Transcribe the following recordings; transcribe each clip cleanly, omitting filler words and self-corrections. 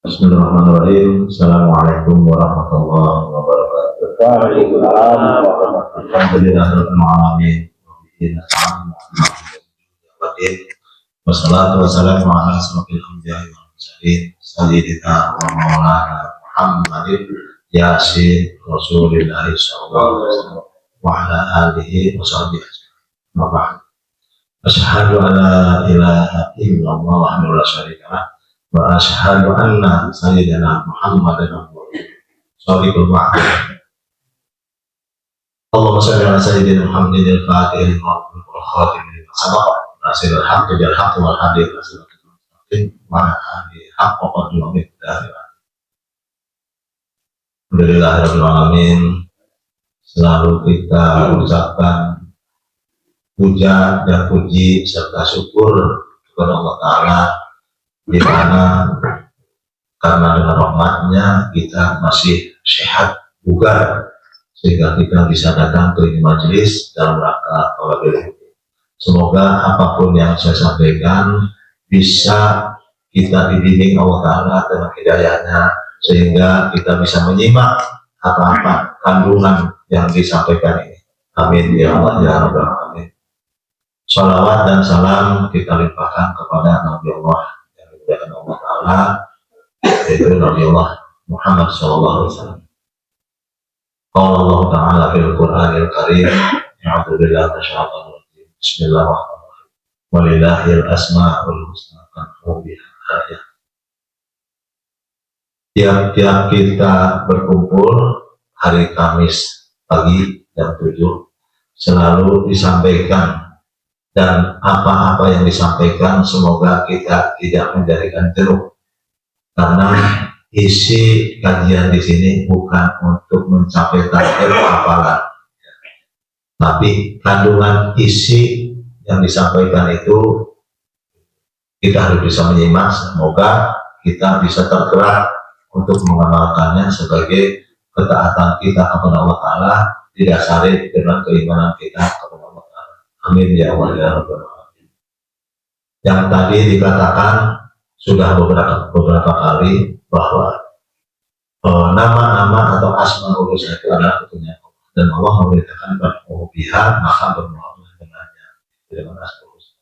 Bismillahirrahmanirrahim. Assalamualaikum warahmatullahi wabarakatuh. Waalaikumsalam warahmatullahi Alhamdulillahirabbil alamin. Wassalatu wassalamu ala asrofil anbiya'i wal mursalin sayyidina wa maulana Muhammadin yasin Rasulillah sallallahu alaihi wasallam wa ala alihi wa sahbihi ajma'in. Asyhadu an la ilaha illallah wahdahu la syarika lah wa asyhadu anna sayyidina Muhammadan shadiqul wa'd. Allahumma shalli ala sayyidina Muhammadin al-fatihil wal khatimil sabaq nasirul haqqi bil haqqi wal hadi ila siratal mustaqim wa ala alihi haqqa qadrihi wa miqdarihi. Alhamdulillahirabbil alamin. Selalu kita ucapkan puja dan puji serta syukur kepada Allah Ta'ala, di mana karena dengan rahmatnya kita masih sehat, bugar, sehingga kita bisa datang ke ini majelis dalam rangka thalabul ilmi. Semoga apapun yang saya sampaikan bisa kita dibimbing Allah Ta'ala dengan hidayahnya, sehingga kita bisa menyimak apa-apa kandungan yang disampaikan ini. Amin ya Allah ya Rabbal alamin. Salawat dan salam kita limpahkan kepada Nabi Allah yang dimuliakan Allah Ta'ala, yaitu Nabi Allah Muhammad sallallahu alaihi wasallam. Qala Allah Ta'ala fil Qur'anil Karim, a'udzu billahi minasyaitonir rajim. Bismillahirrahmanirrahim. Walillahil asmaul husna fad'uhu biha. Tiap-tiap kita berkumpul hari Kamis pagi jam 7 selalu disampaikan, dan apa-apa yang disampaikan semoga kita tidak menjadikan jenuh, karena isi kajian di sini bukan untuk mencapai target hafalan, tapi kandungan isi yang disampaikan itu kita harus bisa menyimak. Semoga kita bisa tergerak untuk mengamalkannya sebagai ketaatan kita kepada Allah Ta'ala, didasari dengan keimanan kita kepada Allah Ta'ala. Amin ya Allah ya Rabbal alamin. Yang tadi dikatakan sudah beberapa kali bahwa nama-nama atau asmaul husna itu adalah punya Allah, dan Allah memberitakan bahwa biha maka bermuamalah dengannya dengan asmaul husna.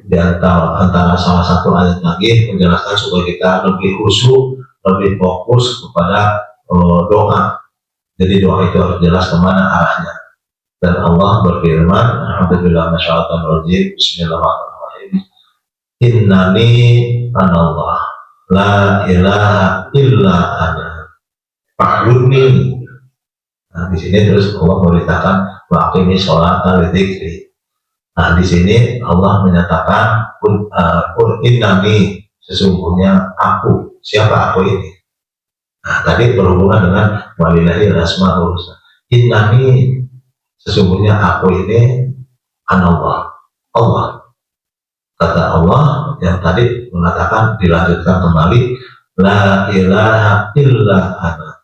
Di antara salah satu ayat lagi menjelaskan supaya kita lebih khusyuk, lebih fokus kepada doa. Jadi doa itu harus jelas kemana arahnya. Dan Allah berfirman, Alhamdulillah minasyaitonir rajim, Bismillahirrahmanirrahim. Innani anallah, la ilaha illa ana, fa'budni. Nah, di sini terus Allah memberitakan wa aqimi sholata lidzikri. Nah, di sini Allah menyatakan innani, sesungguhnya aku. Siapa aku ini? Nah, tadi berhubungan dengan walillahil asmaul husna. Innani, sesungguhnya aku ini anallah, Allah. Kata Allah yang tadi mengatakan, dilanjutkan kembali, la ilaha illa ana,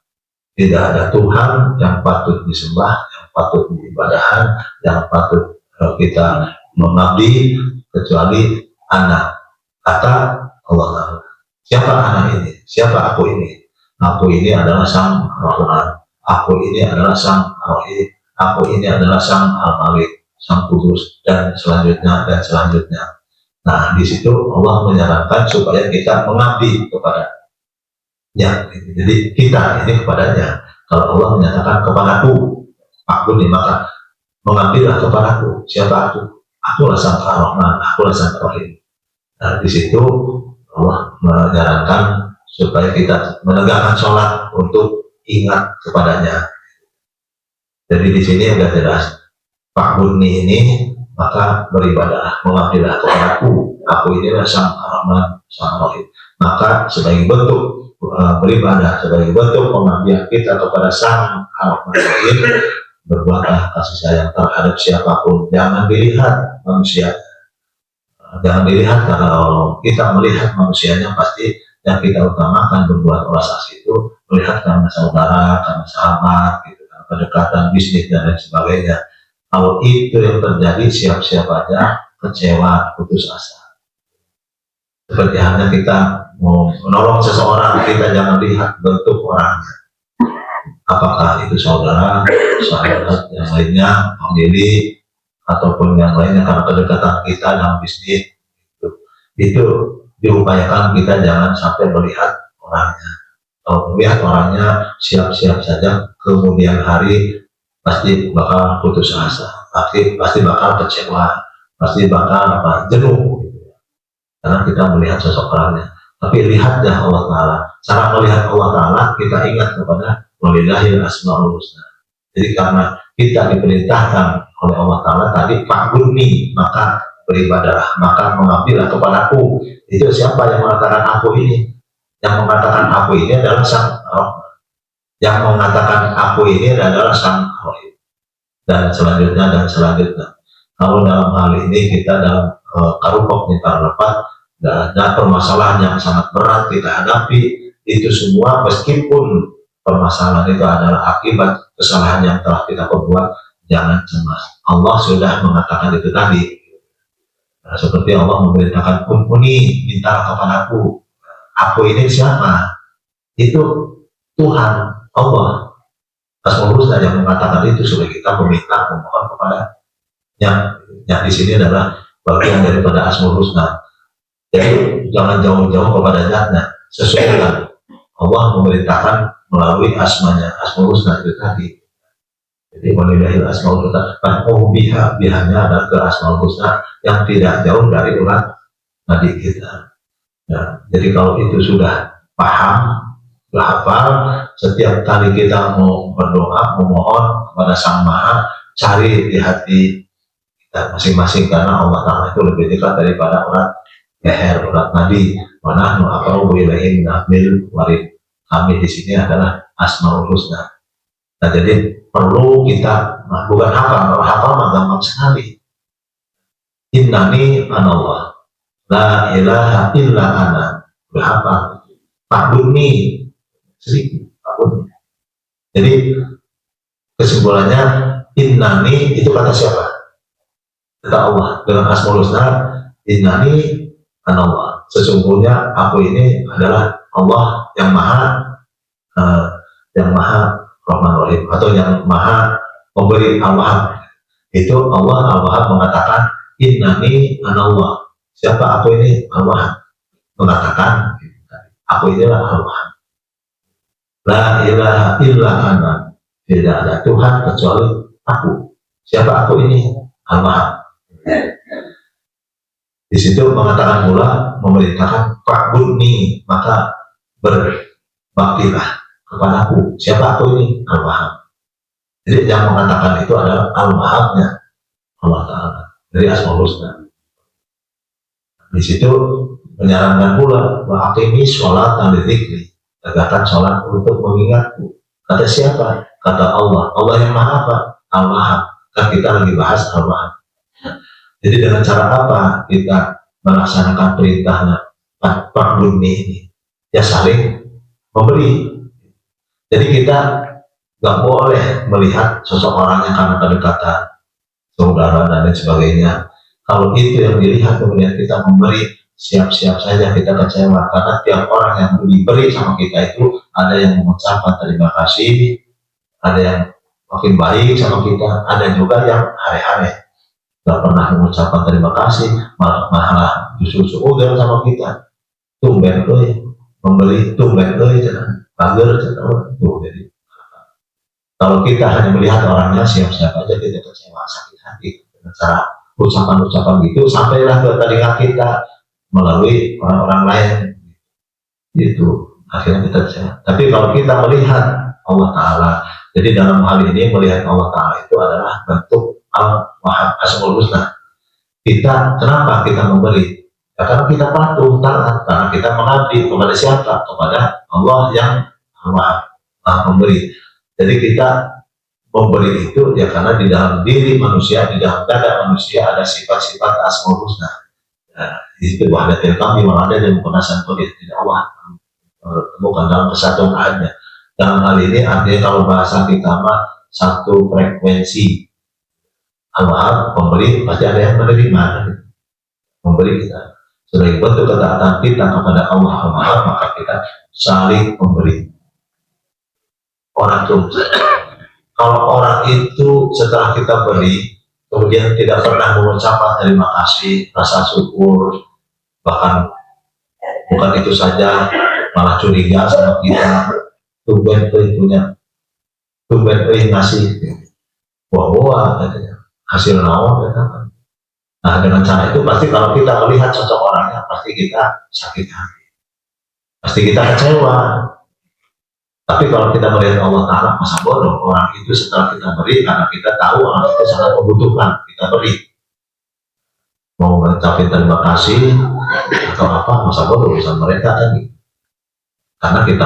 tidak ada Tuhan yang patut disembah, yang patut diibadahan, yang patut kita mengabdi kecuali ana. Kata Allah, siapa ana ini? Siapa aku ini? Aku ini adalah Sang Rahman, aku ini adalah Sang Rahim, aku ini adalah Sang Al-Malik, Sang Kudus, dan selanjutnya dan selanjutnya. Nah, di situ Allah menyarankan supaya kita mengabdi kepadanya. Jadi kita ini kepadanya. Kalau Allah menyatakan kepadaku, aku nih, maka mengabdilah kepadaku. Siapa aku? Akulah Sang Rahman, akulah Sang Rahim. Nah, di situ Allah menyarankan supaya kita menegakkan sholat untuk ingat kepadanya. Jadi di sini agak jelas, Pak Buni ini maka beribadah, mengabdilah kepadaku. Aku ini adalah Sang Rahman, Sang Rahim. Maka sebagai bentuk beribadah, sebagai bentuk pengabdian kita kepada Sang Rahman Rahim, berbuatlah kasih sayang terhadap siapapun. Jangan dilihat manusia, jangan dilihat kalau kita melihat manusianya, pasti yang kita utamakan berbuat olah asih itu melihat karena saudara, karena sahabat, gitu, karena kedekatan bisnis dan lain sebagainya. Kalau itu yang terjadi, siap-siap aja kecewa, putus asa. Seperti halnya kita mau menolong seseorang, kita jangan lihat bentuk orangnya. Apakah itu saudara, sahabat yang lainnya, famili, ataupun yang lainnya karena kedekatan kita dalam bisnis. Itu diupayakan kita jangan sampai melihat orangnya. Kalau melihat orangnya, siap-siap saja kemudian hari pasti bakal putus asa, pasti bakal kecewa, pasti bakal jenuh. Karena kita melihat sosok orangnya. Tapi lihatlah Allah Ta'ala. Cara melihat Allah Ta'ala, kita ingat kepada walillahil asmaul husna. Jadi karena kita diperintahkan oleh Allah Ta'ala tadi, fa'budni, maka beribadahlah, maka mengambillah kepadaku. Itu siapa yang mengatakan aku ini? Yang mengatakan aku ini adalah Sang Rahman. Yang mengatakan aku ini adalah Sang Rahim. Dan selanjutnya. Kalau dalam hal ini kita dalam karupok minta lepat, dan ada permasalahan yang sangat berat kita hadapi, itu semua meskipun permasalahan itu adalah akibat kesalahan yang telah kita perbuat, jangan cemas. Allah sudah mengatakan itu tadi. Nah, seperti Allah memerintahkan kumpuni, minta kepadaku. Aku ini siapa? Itu Tuhan, Allah. Asmaul Husna yang mengatakan itu supaya kita meminta, memohon kepada yang di sini adalah bagian daripada Asmaul Husna. Jadi jangan jauh-jauh kepada zatnya, sesuaikan. Allah memerintahkan melalui asmanya, Asmaul Husna itu tadi. Jadi walillahil asmaul husna, bihanya adalah ke Asmaul Husna yang tidak jauh dari urat nadi kita. Ya, jadi kalau itu sudah paham, sudah hafal, setiap kali kita mau berdoa, memohon kepada Sang Maha, cari di hati kita masing-masing, karena Allah Ta'ala itu lebih dekat daripada urat leher, urat nadi. Mana nu aqrabu ilaihi min hablil warid. Kami di sini adalah Asmaul Husna. Nah, jadi perlu kita bukan hafal, kalau hafal mah gampang sekali. Innani anallah, la ilaha illa ana. Berhafal. Fa'budni, sedikit. Fa'budni. Jadi kesimpulannya, innani itu kata siapa? Kata Allah. Dengan Asmaul Husna, innani Allah, sesungguhnya aku ini adalah Allah yang maha Rahman Rahim, atau yang maha memberi Al-Wahhab. Itu Allah Al-Wahhab mengatakan innani anallah. Siapa aku ini? Al-Wahhab mengatakan aku inilah Al-Wahhab. La ilaha illa ana. Tidak ada Tuhan kecuali aku. Siapa aku ini? Al-Wahhab. Di situ mengatakan pula, memerintahkan fa'budni, maka berbaktilah kepadaku. Siapa aku ini? Al-Wahhab. Jadi yang mengatakan itu adalah Al-Wahhabnya Allah Ta'ala dari Asmaul Husna. Di situ menyarankan pula, wa'aqimi sholat lidzikri, tegakkan sholat untuk mengingatku. Kata siapa? Kata Allah. Allah yang maha apa? Al-Wahhab. Kan kita lagi bahas Al-Wahhab. Jadi dengan cara apa kita melaksanakan perintahnya fa'budni ini? Ya saling memberi. Jadi kita nggak boleh melihat sosok orangnya karena kedekatan saudara dan lain sebagainya. Kalau itu yang dilihat kemudian kita memberi, siap-siap saja kita kecewa, karena tiap orang yang diberi sama kita itu ada yang mengucapkan terima kasih, ada yang makin baik sama kita, ada juga yang hari-hari nggak pernah mengucapkan terima kasih, malah justru suudzon sama kita. Tumben membeli, tumben jangan bager tuh. Jadi kalau kita hanya melihat orangnya, siap-siap aja kita kecewa, sakit hati dengan cara ucapan-ucapan gitu, sampailah ke telinga kita melalui orang-orang lain. Itu akhirnya kita kecewa. Tapi kalau kita melihat Allah Ta'ala, jadi dalam hal ini melihat Allah Ta'ala itu adalah bentuk Al-Wahhab Asmaul Husna. Kita, kenapa kita memberi? Ya, karena kita patuh, taat, karena kita mengabdi kepada siapa? Kepada Allah yang Al-Wahhab memberi. Jadi kita memberi itu ya karena di dalam diri manusia, di dalam dada manusia ada sifat-sifat Asmaul Husna. Nah, itu wahdatil kami ada dan penasan kulit tidak Allah temukan dalam kesatuan ahadnya. Dalam hal ini artinya kalau bahasa kita mah satu frekuensi. Al-Wahhab memberi, pasti ada yang menerima. Memberi kita Sebagai bentuk ketaatan kita kepada Allah Subhanahu, maka kita saling memberi. Orang itu, kalau orang itu setelah kita beri, kemudian tidak pernah mengucapkan terima kasih, rasa syukur, bahkan bukan itu saja, malah curiga sama kita, tumben ngasih, wah katanya, hasil naon katanya. Nah, dengan cara itu pasti kalau kita melihat sosok orangnya, pasti kita sakit hati, pasti kita kecewa. Tapi kalau kita melihat Allah Ta'ala, masa bodoh orang itu setelah kita beri, karena kita tahu orang itu sangat membutuhkan, kita beri. Mau mengucapkan terima kasih atau apa, masa bodoh bisa mereka tadi. Karena kita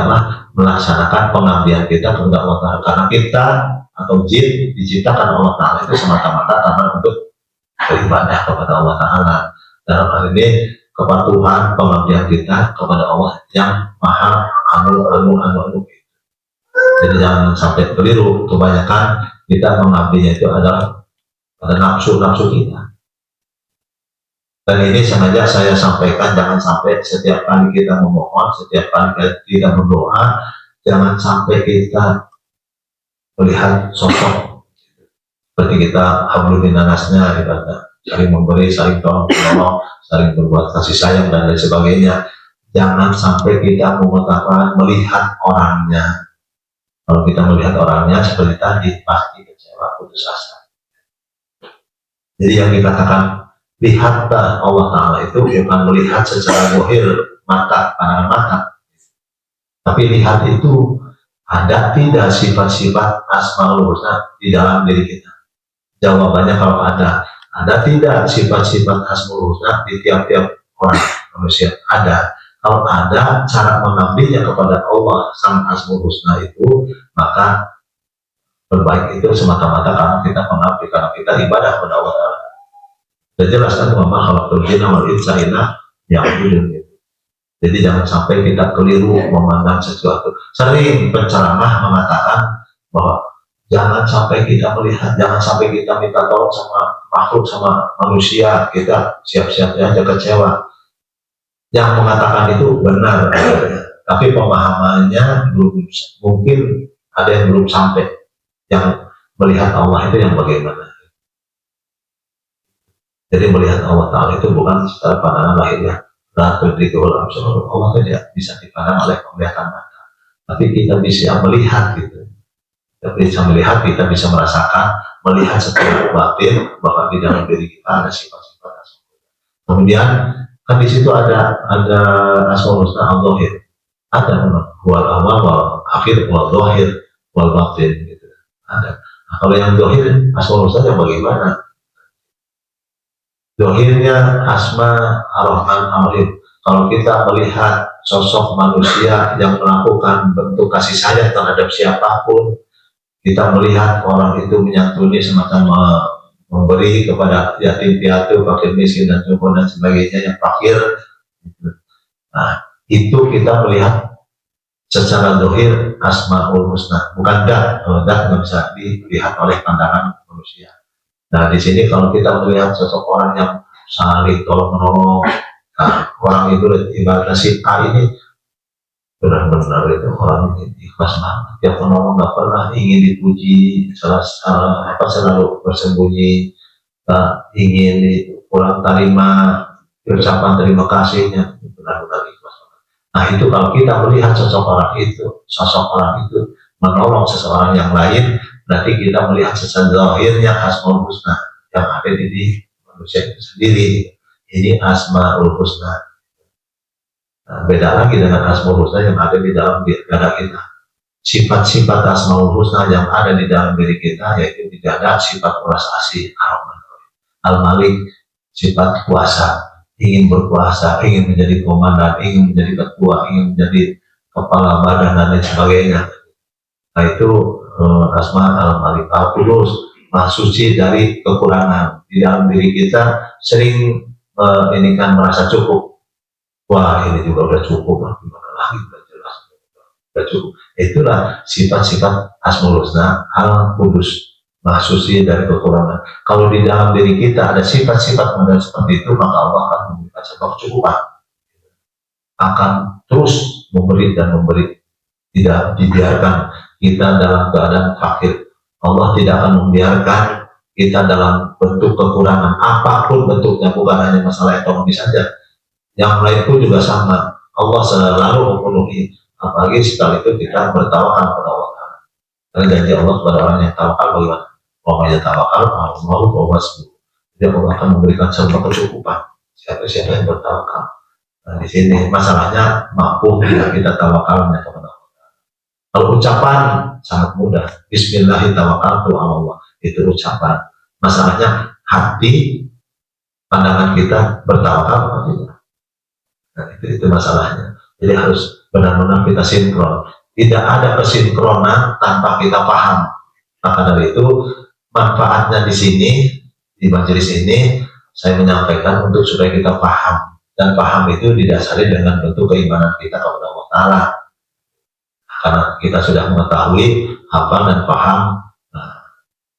melaksanakan pengabdian kita kepada Allah Ta'ala. Karena kita atau jin diciptakan Allah Ta'ala itu semata-mata karena untuk beribadah kepada Allah Ta'ala. Dalam hal ini kepatuhan pengabdian kita kepada Allah yang maha anu. Jadi jangan sampai keliru, kebanyakan kita mengabdinya itu adalah pada nafsu kita. Dan ini sengaja saya sampaikan, jangan sampai setiap kali kita memohon, setiap kali kita berdoa, jangan sampai kita melihat sosok seperti kita hablum minannasnya, ibadah saling memberi, saling tolong, saling berbuat kasih sayang dan lain sebagainya. Jangan sampai kita mengatakan melihat orangnya. Kalau kita melihat orangnya seperti tadi, pasti kecewa, putus asa. Jadi yang dikatakan lihat Allah Ta'ala itu bukan melihat secara zahir mata, pandangan mata, tapi lihat itu ada tidak sifat-sifat Asmaul Husna di dalam diri kita. Jawabannya kalau ada tidak sifat-sifat Asmaul Husna di tiap-tiap orang manusia? Ada. Kalau ada, cara mengambilnya kepada Allah Sang Asmaul Husna itu, maka berbaik itu semata-mata karena kita mengabdi, karena kita ibadah kepada Allah Ta'ala. Sudah jelas kan, Muhammad khalaqtul jinna wal insa illa liya'budun. Jadi jangan sampai kita keliru memandang sesuatu. Sering penceramah mengatakan bahwa jangan sampai kita melihat, jangan sampai kita minta tolong sama makhluk, sama manusia, kita siap-siap aja kecewa. Yang mengatakan itu benar, tapi pemahamannya belum, mungkin ada yang belum sampai. Yang melihat Allah itu yang bagaimana? Jadi melihat Allah Ta'ala itu bukan secara pandangan lahirnya. Allah tidak bisa dipandang oleh penglihatan mata, tapi kita bisa melihat gitu. Kita bisa melihat, kita bisa merasakan, melihat secara batin bahwa di dalam diri kita ada sifat-sifat Asmaul. Kemudian kan di situ ada Asmaul Husna al-Zahir, ada wal awal wal akhir wal zahir wal batin gitu. Ada. Nah, kalau yang zahir Asmaul Husna yang bagaimana? Zahirnya Asma Ar-Rahman Ar-Rahim. Kalau kita melihat sosok manusia yang melakukan bentuk kasih sayang terhadap siapapun, kita melihat orang itu menyantuni semacam memberi kepada yatim piatu, fakir miskin dan sebagainya yang fakir. Nah, itu kita melihat secara zahir Asmaul Husna, bukan dah. Kalau dah nggak bisa dilihat oleh pandangan manusia. Nah, di sini kalau kita melihat sosok orang yang saling tolong menolong, nah, orang itu ibaratnya si A ini benar-benar itu orang ini ikhlas banget, dia penolong, nggak pernah ingin dipuji, selalu bersembunyi, ingin kurang terima ucapan terima kasihnya, benar-benar ikhlas banget. Nah, itu kalau kita melihat sosok orang itu menolong seseorang yang lain, berarti kita melihat secara zahirnya Asmaul Husna yang ada di diri manusia itu sendiri. Ini Asmaul Husna. Nah, beda lagi dengan Asmaul Husna yang ada di dalam dada kita. Sifat-sifat Asmaul Husna yang ada di dalam diri kita yaitu tidak ada sifat ulas asih, Al-Malik, sifat kuasa, ingin berkuasa, ingin menjadi komandan, ingin menjadi ketua, ingin menjadi kepala badan dan lain sebagainya. Nah, itu Asma Al-Malik Al-Qudus, Maha Suci dari kekurangan. Di dalam diri kita sering ini kan merasa cukup. Wah, ini juga udah cukup lah, gimana lagi, udah jelas, udah cukup. Itulah sifat-sifat Asmaul Husna Al-Qudus, Maha Suci dari kekurangan. Kalau di dalam diri kita ada sifat-sifat model seperti itu, maka Allah akan memberikan memberikan sebuah kecukupan, akan terus memberi dan memberi, tidak dibiarkan kita dalam keadaan fakir. Allah tidak akan membiarkan kita dalam bentuk kekurangan apapun bentuknya, bukan hanya masalah ekonomi saja, yang lain pun juga sama. Allah selalu memenuhi, apalagi sekali itu kita bertawakal kepada Allah. Karena janji Allah kepada orang yang tawakal bagaimana? Wa may yatawakkal 'ala Allah fa huwa hasbuh. Dia akan memberikan sebuah kecukupan siapa yang bertawakal. Nah, di sini masalahnya mampu tidak kita tawakalnya kepada Allah. Kalau ucapan sangat mudah, Bismillahirrahmanirrahim, Allah itu ucapan. Masalahnya hati, pandangan kita bertawakal atau tidak. Nah, itu masalahnya. Jadi harus benar-benar kita sinkron. Tidak ada kesinkronan tanpa kita paham. Maka dari itu manfaatnya di sini, di majelis ini saya menyampaikan untuk supaya kita paham, dan paham itu didasari dengan bentuk keimanan kita kepada Allah Ta'ala. Karena kita sudah mengetahui, hafal dan paham, nah,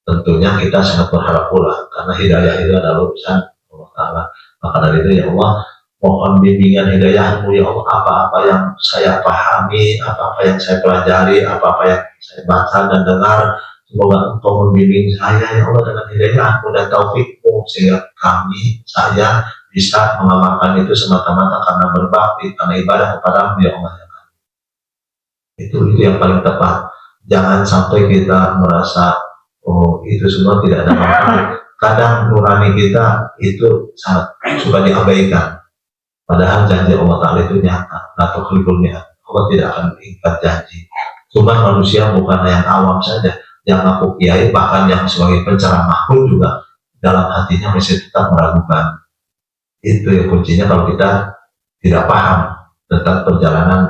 tentunya kita sangat berharap pula, karena hidayah itu adalah urusan Allah Ta'ala. Maka dari itu ya Allah, mohon bimbingan hidayahmu ya Allah, apa-apa yang saya pahami, apa-apa yang saya pelajari, apa-apa yang saya baca dan dengar, semoga Engkau membimbing saya ya Allah dengan hidayahmu dan taufikmu, sehingga saya bisa mengamalkan itu semata-mata karena berbakti, karena ibadah kepadamu ya Allah. Itu yang paling tepat. Jangan sampai kita merasa oh itu semua tidak ada manfaat. Kadang nurani kita itu sangat suka diabaikan. Padahal janji Allah Ta'ala itu nyata, atau kelibulnya Allah tidak akan mengikat janji. Cuma manusia bukan yang awam saja, yang aku kiai, bahkan yang sebagai penceramah pun juga dalam hatinya masih tetap meragukan. Itu yang kuncinya kalau kita tidak paham tentang perjalanan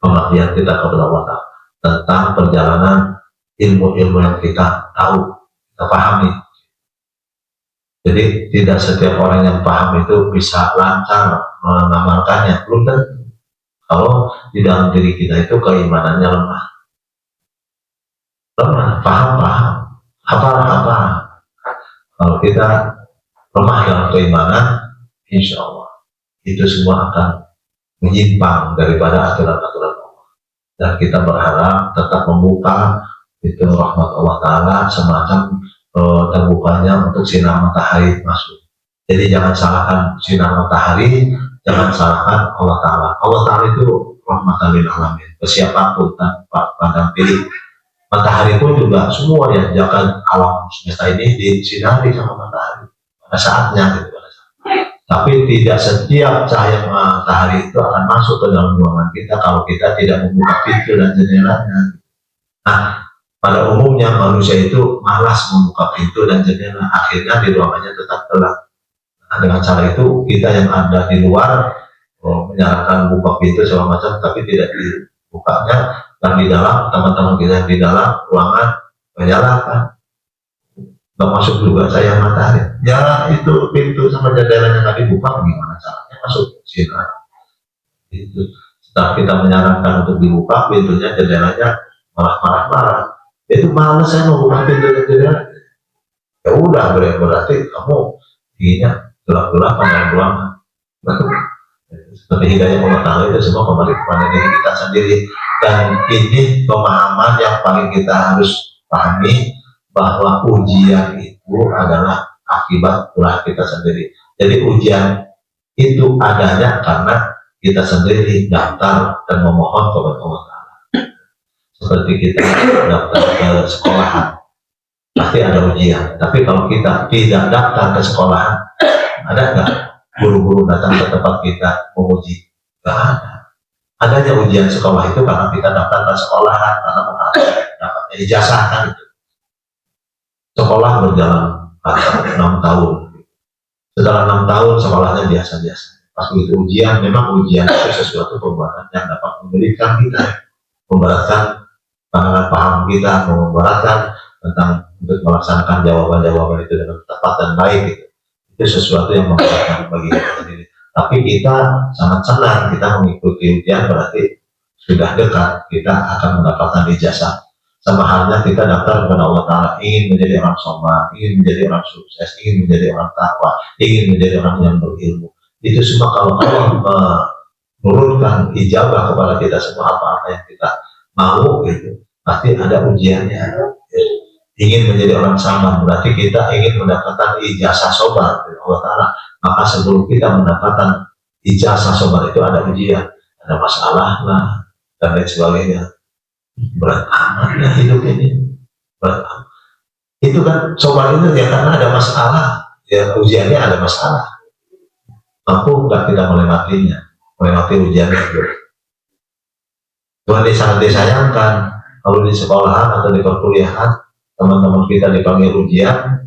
pengabdian kita kepada Allah Ta'ala, tentang perjalanan ilmu-ilmu yang kita tahu, kita pahami. Jadi tidak setiap orang yang paham itu bisa lancar mengamalkannya, belum tentu. Kalau di dalam diri kita itu keimanannya lemah, paham, hafal. Kalau kita lemah dalam keimanan, insya Allah itu semua akan menyimpang daripada aturan-aturan Allah. Dan kita berharap tetap membuka itu rahmat Allah Ta'ala, semacam terbukanya untuk sinar matahari masuk. Jadi jangan salahkan sinar matahari, jangan salahkan Allah Ta'ala. Allah Ta'ala itu rahmatan lil alamin, ke siapapun tanpa pandang pilih. Matahari pun juga semua yang jaga alam semesta ini disinari sama matahari pada saatnya gitu. Tapi tidak setiap cahaya matahari itu akan masuk ke dalam ruangan kita kalau kita tidak membuka pintu dan jendelanya. Nah, pada umumnya manusia itu malas membuka pintu dan jendela, akhirnya di ruangannya tetap gelap. Nah, dengan cara itu kita yang ada di luar menyarankan buka pintu segala macam, tapi tidak dibukanya, dan di dalam teman-teman kita yang di dalam ruangan menyalakan. Nggak masuk juga cahaya matahari. Ya itu pintu sama jendelanya nggak dibuka, gimana caranya masuk sinar? Itu setelah kita menyarankan untuk dibuka pintunya, jendelanya malah marah-marah. Itu males saya mau buka pintu dan jendela. Ya udah, berarti kamu inginnya gelap-gelapan dalam ruangan. Seperti hidayah Allah Ta'ala itu semua kembali kepada diri kita sendiri. Dan ini pemahaman yang paling kita harus pahami, bahwa ujian itu adalah akibat ulah kita sendiri. Jadi ujian itu adanya karena kita sendiri daftar dan memohon kepada Allah Ta'ala. Seperti kita daftar ke sekolahan, pasti ada ujian. Tapi kalau kita tidak daftar ke sekolahan, ada nggak guru-guru datang ke tempat kita menguji? Nggak ada. Adanya ujian sekolah itu karena kita daftar ke sekolahan, karena dapatnya ijazah kan itu. Sekolah berjalan 6 tahun. Setelah 6 tahun sekolahnya biasa-biasa. Pas begitu ujian, memang ujian itu sesuatu pemberatkan yang dapat memberikan kita, memberatkan paham kita, memberatkan tentang untuk melaksanakan jawaban-jawaban itu dengan tepat dan baik gitu. Itu sesuatu yang memberatkan bagi kita sendiri. Tapi kita sangat senang kita mengikuti ujian, berarti sudah dekat kita akan mendapatkan ijazah. Sama halnya kita daftar kepada Allah Ta'ala, ingin menjadi orang sombong, ingin menjadi orang sukses, ingin menjadi orang takwa, ingin menjadi orang yang berilmu. Itu semua kalau Allah menurunkan ijabah kepada kita semua apa-apa yang kita mau gitu, pasti ada ujiannya. Ingin menjadi orang sabar berarti kita ingin mendapatkan ijazah sabar dari Allah Ta'ala. Maka sebelum kita mendapatkan ijazah sabar itu ada ujian, ada masalah lah dan lain sebagainya. Berat amat ya hidup ini, berat amat. Itu kan sabar itu ya karena ada masalah, ya ujiannya ada masalah. Mampu nggak kita melewati ujiannya itu. Cuma sangat disayangkan kalau di sekolahan atau di perkuliahan teman-teman kita dipanggil ujian,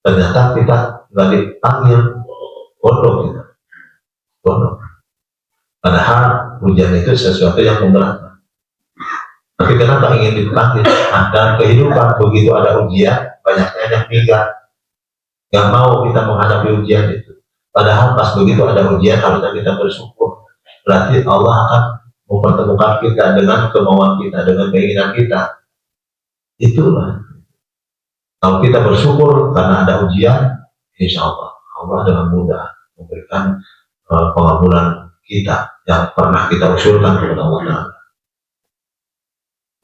ternyata kita nggak dipanggil, bodoh kita, bodoh. Padahal ujian itu sesuatu yang memberatkan. Tapi kenapa ingin dipanggil? Nah, dalam kehidupan begitu ada ujian, banyaknya yang minggat, nggak mau kita menghadapi ujian itu. Padahal pas begitu ada ujian harusnya kita bersyukur. Berarti Allah akan mempertemukan kita dengan kemauan kita, dengan keinginan kita. Itulah. Kalau kita bersyukur karena ada ujian, insya Allah dengan mudah memberikan pengabulan kita yang pernah kita usulkan kepada Allah Ta'ala.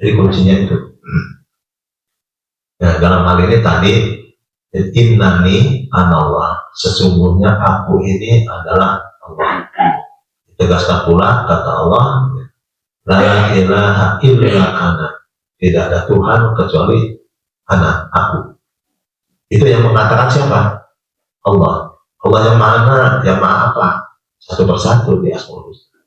Jadi kuncinya itu. Ya, dalam hal ini tadi, innani anallah, sesungguhnya aku ini adalah Allah. Ditegaskan pula kata Allah, la ilaha illa ana, tidak ada Tuhan kecuali aku. Itu yang mengatakan siapa? Allah. Allah yang mana? Yang maha apa? Satu persatu di Asmaul Husna.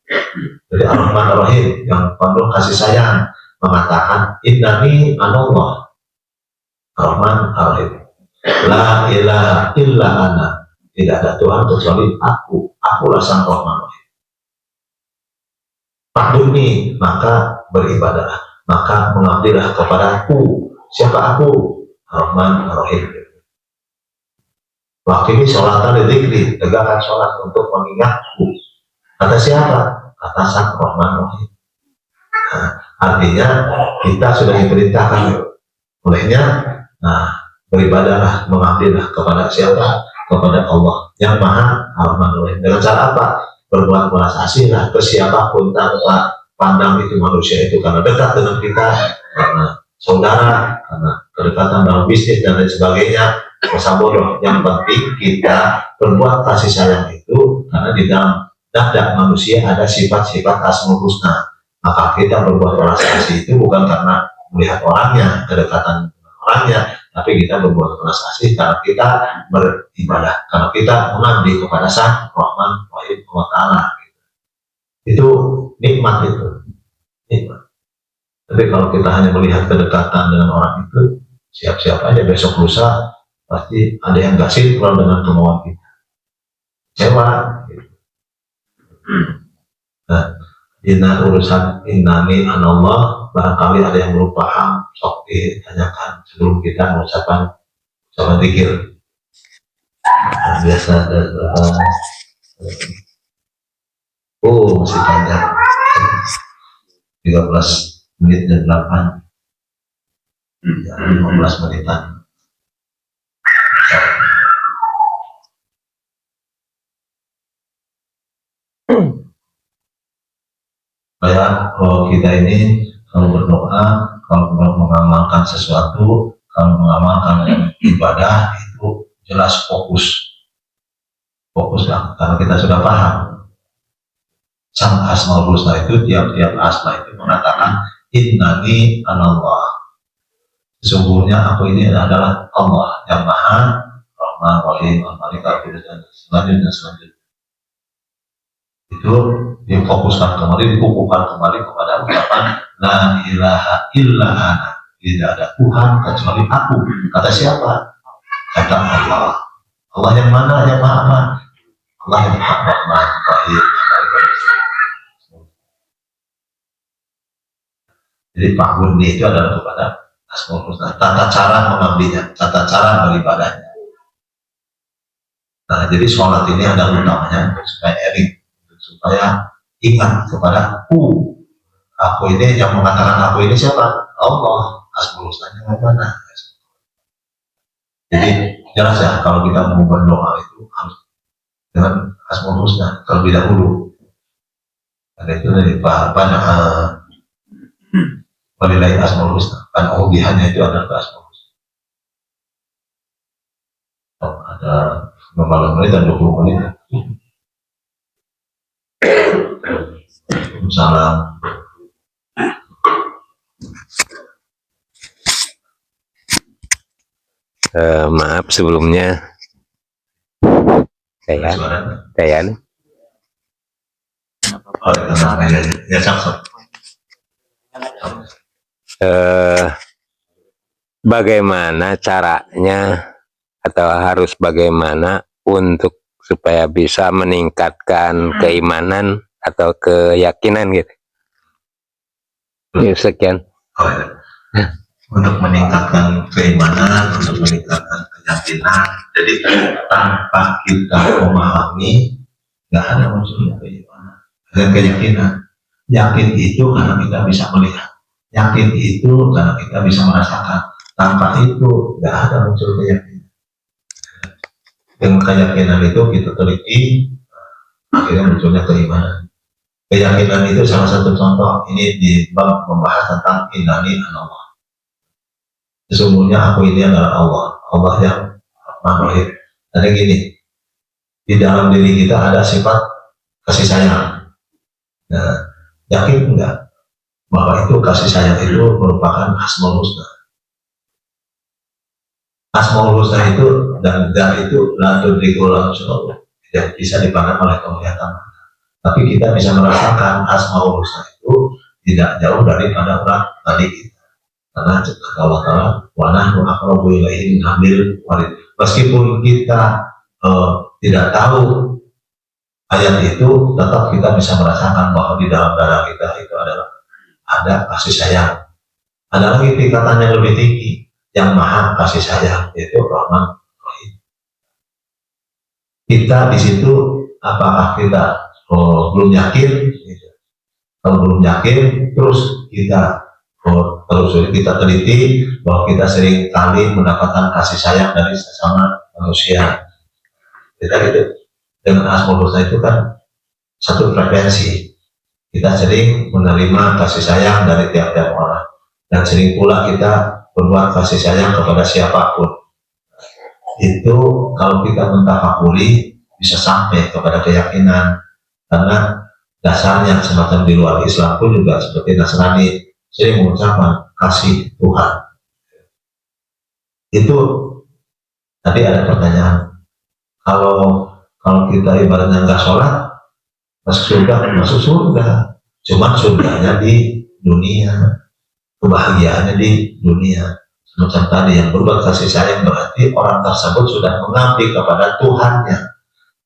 Jadi Ar-Rahman Ar-Rahim yang penuh kasih sayang mengatakan innani anallah. Ar-Rahman Ar-Rahim. La ilaha illa ana. Tidak ada Tuhan kecuali aku. Akulah sang Rahman Ar-Rahim. Fa'budni, maka beribadah, maka mengabdilah kepadaku. Siapa aku? Ar-Rahman Ar-Rahim. Waktu ini sholatan dzikri, tegakkan sholat untuk mengingatku. Kata siapa? Kata sang Rahman Ar-Rahim. Nah, artinya kita sudah diperintahkan olehnya, beribadahlah, mengabdilah kepada siapa? Kepada Allah yang maha Ar-Rahman Ar-Rahim. Dengan cara apa? Berbuat belas asihlah ke siapapun tanpa pandang itu manusia itu karena dekat dengan kita, karena saudara, karena kedekatan dalam bisnis dan lain sebagainya. Masa bodoh, yang penting kita berbuat kasih sayang itu karena di dalam dada manusia ada sifat-sifat Asmaul Husna. Maka kita berbuat belas kasih itu bukan karena melihat orangnya, kedekatan dengan orangnya, tapi kita berbuat belas kasih karena kita beribadah, karena kita mengabdi kepada Sang Rahman Rahim Allah Ta'ala. Itu nikmat itu, nikmat. Tapi kalau kita hanya melihat kedekatan dengan orang itu, siap-siap aja besok lusa pasti ada yang gak sinkron dengan kemauan kita. Kecewa. Nah, dina urusan innani anallah, barangkali ada yang belum paham, sok ditanyakan sebelum kita mengucapkan zikir. Biasa ada masih panjang 13 menit dan 8 ya, 15 menitan. Kalau kita ini kalau berdoa, kalau mengamalkan sesuatu, kalau mengamalkan ibadah itu jelas fokuslah karena kita sudah paham. Sang Asmaul Husna itu tiap-tiap asma itu mengatakan innani anallah. Sesungguhnya aku ini adalah Allah yang maha Rahman Rahim Al-Malik Al-Qudus dan selanjutnya. Itu difokuskan kembali, dikukuhkan kembali kepada ucapan la ilaha illa ana, tidak ada Tuhan kecuali aku. Kata siapa? Kata Allah. Allah yang mana? Yang maha apa? Allah yang maha Rahman Rahim. Jadi Pak Bundi itu adalah kepada Asmaul Husna, tata cara mengabdinya, tata cara beribadahnya. Nah, jadi sholat ini adalah utamanya supaya erik, supaya ingat kepada aku ini, yang mengatakan aku ini siapa? Allah. Asmaul Husnanya mana? Jadi jelas ya, kalau kita mau berdoa itu harus dengan Asmaul Husna terlebih dahulu. Karena itu dari Walillahi Asmaul Husna. Ubudiyyahnya itu adalah Asmaul Husna. Ada 15 menit dan 20 menit. Salam. Maaf sebelumnya saya bagaimana caranya atau harus bagaimana untuk supaya bisa meningkatkan keimanan atau keyakinan gitu. Ya, sekian. Untuk meningkatkan keimanan, untuk meningkatkan keyakinan. Jadi tanpa kita memahami, nggak ada munculnya keimanan dan keyakinan. Yakin itu karena kita bisa melihat. Yakin itu karena kita bisa merasakan. Tanpa itu nggak ada muncul keyakinan. Dengan keyakinan itu kita teliti, akhirnya munculnya keimanan. Keyakinan itu salah satu contoh. Ini di bab membahas tentang innani anallah. Sesungguhnya aku ini adalah Allah, Allah yang Maha. Ada gini, di dalam diri kita ada sifat kasih sayang. Nah, yakin enggak bahwa itu kasih sayang itu merupakan Asmaul Husna? Asmaul Husna itu dan itu la tudrikul absar, tidak bisa dipandang oleh penglihatan. Tapi kita bisa merasakan Asmaul Husna itu tidak jauh daripada urat tadi kita. Karena kata Allah Ta'ala, wa nahnu aqrabu ilaihi min hablil warid. Meskipun kita tidak tahu ayat itu, tetap kita bisa merasakan bahwa di dalam darah kita itu adalah ada kasih sayang. Ada lagi tingkatan yang lebih tinggi, yang maha kasih sayang, yaitu Rahman Rahim. Kita di situ, apakah kita belum yakin? Kalau belum yakin, terus kita teliti bahwa kita sering kali mendapatkan kasih sayang dari sesama manusia. Kita gitu dengan Asmaul Husna itu kan satu frekuensi. Kita sering menerima kasih sayang dari tiap-tiap orang dan sering pula kita berbuat kasih sayang kepada siapapun. Itu kalau kita mentafakuri bisa sampai kepada keyakinan, karena dasarnya semacam di luar Islam pun juga seperti Nasrani sering mengucapkan kasih Tuhan. Itu tadi ada pertanyaan, kalau kita ibaratnya nggak sholat masuk surga, cuman surganya di dunia, kebahagiaannya di dunia. Semacam tadi yang berbuat kasih sayang berarti orang tersebut sudah mengabdi kepada Tuhannya.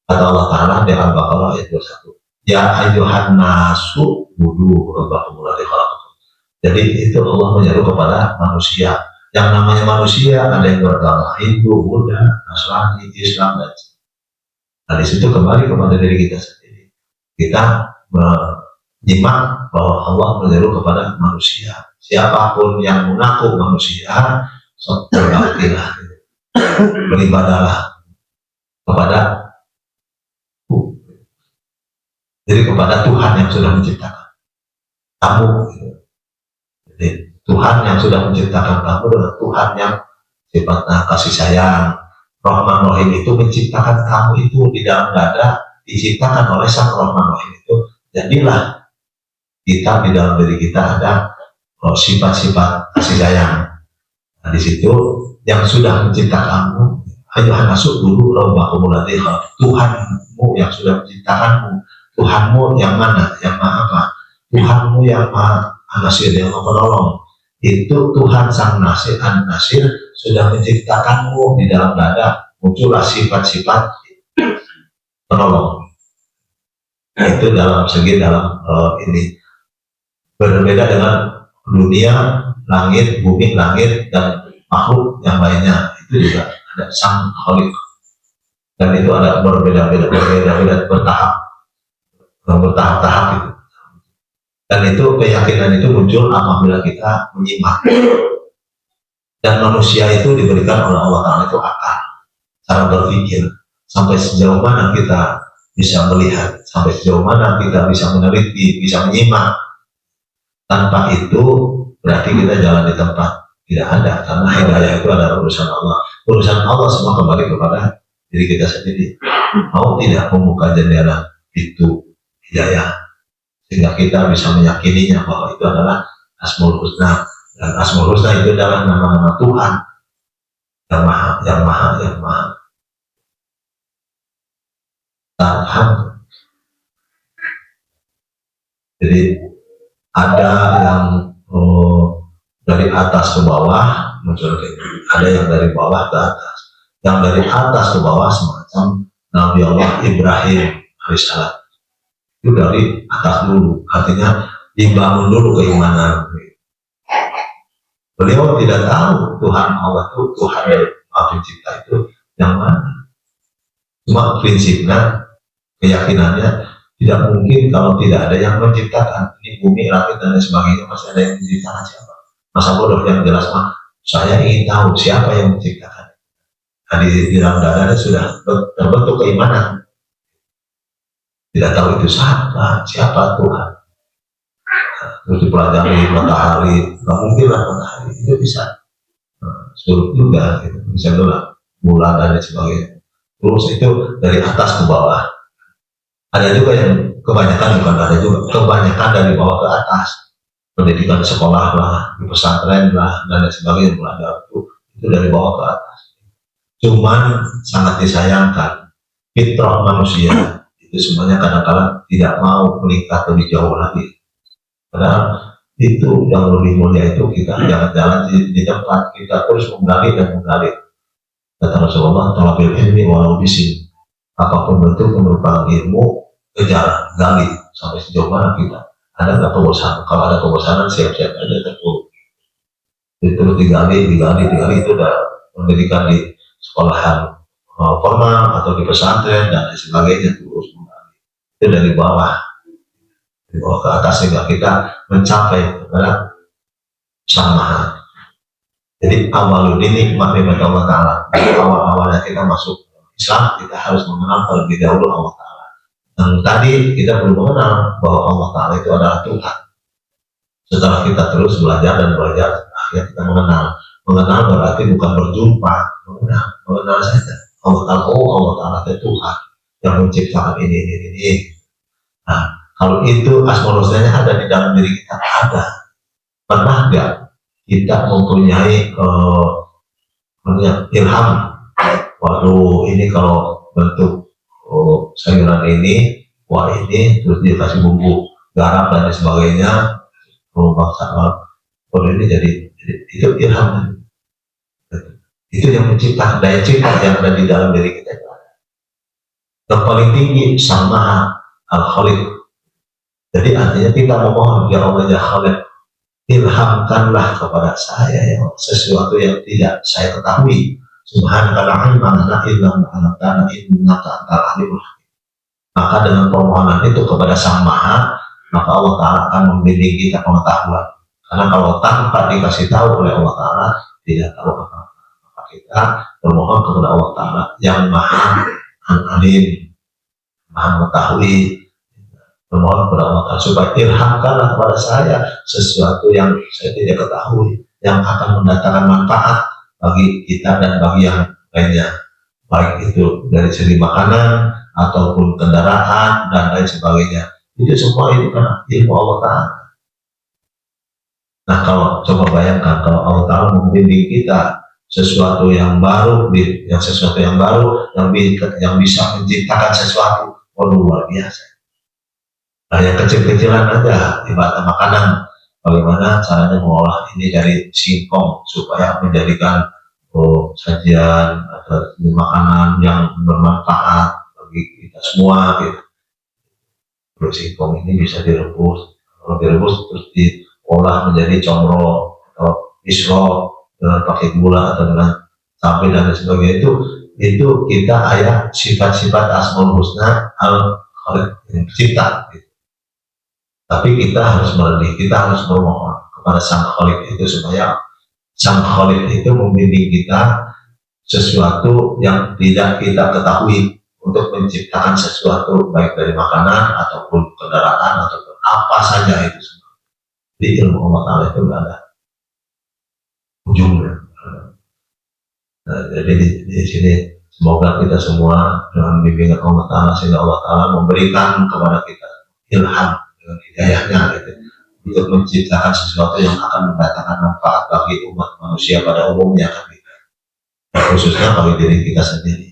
Kata Allah Ta'ala di Al-Baqarah ayat 21, ya ayyuhan nasu budu rabbakumul ladzi khalaqakum. Jadi itu Allah menyeru kepada manusia. Yang namanya manusia ada yang beragama Hindu, Buddha, Nasrani, Islam, dan nah di situ kembali kepada diri kita sendiri. Kita menyimak bahwa Allah menyeru kepada manusia. Siapapun yang mengaku manusia, berbaktilah, beribadahlah kepada Tuhan yang sudah menciptakan kamu. Jadi Tuhan yang sudah menciptakan kamu adalah Tuhan yang sifatnya kasih sayang. Rahman Rahim itu menciptakan kamu itu di dalam dada, diciptakan oleh Sang Rahman Rahim itu. Jadilah kita di dalam diri kita ada sifat-sifat kasih sayang. Nah di situ yang sudah menciptakanmu, ayyuhan nasu dulu rabbakumul ladzi khalaqakum. Tuhanmu yang sudah menciptakanmu. Tuhanmu yang mana? Yang maha apa? Tuhanmu yang maha Nasir, yang penolong. Itu Tuhan Sang Nasir, An-Nasir sudah menciptakanmu di dalam dada. Muncullah sifat-sifat penolong. Itu dalam segi ini berbeda dengan dunia, langit, bumi, langit dan makhluk yang lainnya. Itu juga ada Sang Khalik, dan itu ada berbeda-beda bertahap-tahap itu. Dan itu keyakinan itu muncul apabila kita menyimak. Dan manusia itu diberikan oleh Allah Ta'ala itu akal, cara berpikir. Sampai sejauh mana kita bisa melihat sampai sejauh mana kita bisa meneliti, bisa menyimak. Tanpa itu berarti kita jalan di tempat tidak ada, karena hidayah itu adalah urusan Allah. Urusan Allah semua kembali kepada diri kita sendiri. Mau tidak membuka jendela pintu hidayah sehingga kita bisa meyakininya bahwa itu adalah Asmaul Husna, dan Asmaul Husna itu adalah nama-nama Tuhan yang maha Tuhan. Jadi ada yang dari atas ke bawah muncul kayak gitu. Ada yang dari bawah ke atas. Yang dari atas ke bawah semacam Nabi Allah Ibrahim alaihissalam. Itu dari atas dulu, artinya dibangun dulu keimanan. Beliau tidak tahu Tuhan Allah itu, Tuhan yang Maha Pencipta itu yang mana. Cuma prinsipnya, keyakinannya tidak mungkin kalau tidak ada yang menciptakan. Ini bumi, langit, dan lain sebagainya masih ada yang menciptakan siapa? Masa bodoh yang jelas mah, saya ingin tahu siapa yang menciptakan. Nah, di dalam dadanya sudah terbentuk keimanan. Tidak tahu itu siapa Tuhan. Terus dipelajari matahari, nggak mungkin lah matahari itu bisa surut juga, gitu. Bisa juga bulan dan lain sebagainya. Terus itu dari atas ke bawah. Ada juga yang kebanyakan, bukan ada juga, kebanyakan dari bawah ke atas. Pendidikan di sekolah lah, di pesantren lah, dan lain sebagainya, belajar itu dari bawah ke atas. Cuman sangat disayangkan fitrah manusia itu semuanya kadang-kadang tidak mau meningkat lebih jauh lagi. Padahal itu yang lebih mulia itu kita jalan-jalan di tempat kita terus menggali dan menggali. Kata Rasulullah, talabil ilmi walau bisin, apapun bentuk merupakan ilmu, kejar, gali sampai sejauh mana kita. Ada nggak kebosanan? Kalau ada kebosanan siap-siap aja terpuruk. Itu digali itu udah pendidikan di sekolahan formal atau di pesantren dan lain sebagainya, terus menggali. Itu dari bawah ke atas sehingga kita mencapai kepada Sang Maha. Jadi awalul dini nikmat Allah Ta'ala. Awal-awalnya kita masuk Islam, kita harus mengenal terlebih dahulu Allah Ta'ala. Dan tadi kita belum mengenal bahwa Allah Ta'ala itu adalah Tuhan. Setelah kita terus belajar dan belajar, akhirnya kita mengenal. Mengenal berarti bukan berjumpa, mengenal saja. Allah Ta'ala itu Tuhan yang menciptakan ini. Nah, kalau itu Asmaul Husnanya ada di dalam diri kita, ada. Pernah nggak kita mempunyai ilham? Waduh, ini kalau bentuk sayuran ini, wah ini, terus dia kasih bumbu garam dan lain sebagainya, ini jadi itu ilham. Itu yang menciptakan, daya cipta yang ada di dalam diri kita. Yang paling tinggi Sang Maha Al-Khaliq. Jadi artinya kita memohon, ya Allah ya Khaliq, ilhamkanlah kepada saya yang sesuatu yang tidak saya ketahui. Subhanaka la ilma lana illa ma 'allamtana innaka antal alimul hakim. Maka dengan permohonan itu kepada Sang Maha, maka Allah Ta'ala akan membimbing kita pengetahuan. Karena kalau tanpa dikasih tahu oleh Allah Ta'ala, tidak tahu apa-apa. Maka kita bermohon kepada Allah Ta'ala yang Maha Alim, Maha mengetahui. Bermohon kepada Allah Ta'ala supaya ilhamkanlah kepada saya sesuatu yang saya tidak ketahui, yang akan mendatangkan manfaat bagi kita dan bagi yang lainnya, baik itu dari segi makanan ataupun kendaraan dan lain sebagainya. Itu semua itu kan ilmu Allah Ta'ala. Nah, kalau coba bayangkan kalau Allah Ta'ala membimbing kita sesuatu yang baru, yang bisa menciptakan sesuatu, luar biasa. Nah, yang kecil-kecilan aja, ibarat makanan, bagaimana caranya mengolah ini dari singkong supaya menjadikan sajian atau makanan yang bermanfaat bagi kita semua, gitu. Terus singkong ini bisa direbus, kalau direbus terus diolah menjadi comro atau isro dengan pakai gula atau dengan cabai dan sebagainya. Itu kita ayat sifat-sifat Asmaul Husna Al-Khaliq yang pencipta, gitu. Tapi kita harus berlebih, kita harus bermohon kepada Sang Khaliq itu supaya Sang Khaliq itu membimbing kita sesuatu yang tidak kita ketahui. untuk menciptakan sesuatu baik dari makanan ataupun kendaraan ataupun apa saja itu semua. Di ilmu Allah Ta'ala itu nggak ada ujungnya. Nah, jadi di sini semoga kita semua dengan bimbingan Allah Ta'ala sehingga Allah Ta'ala memberikan kepada kita ilham dengan hidayahnya gitu, untuk menciptakan sesuatu yang akan mendatangkan manfaat bagi umat manusia pada umumnya kan gitu. Nah, khususnya bagi diri kita sendiri.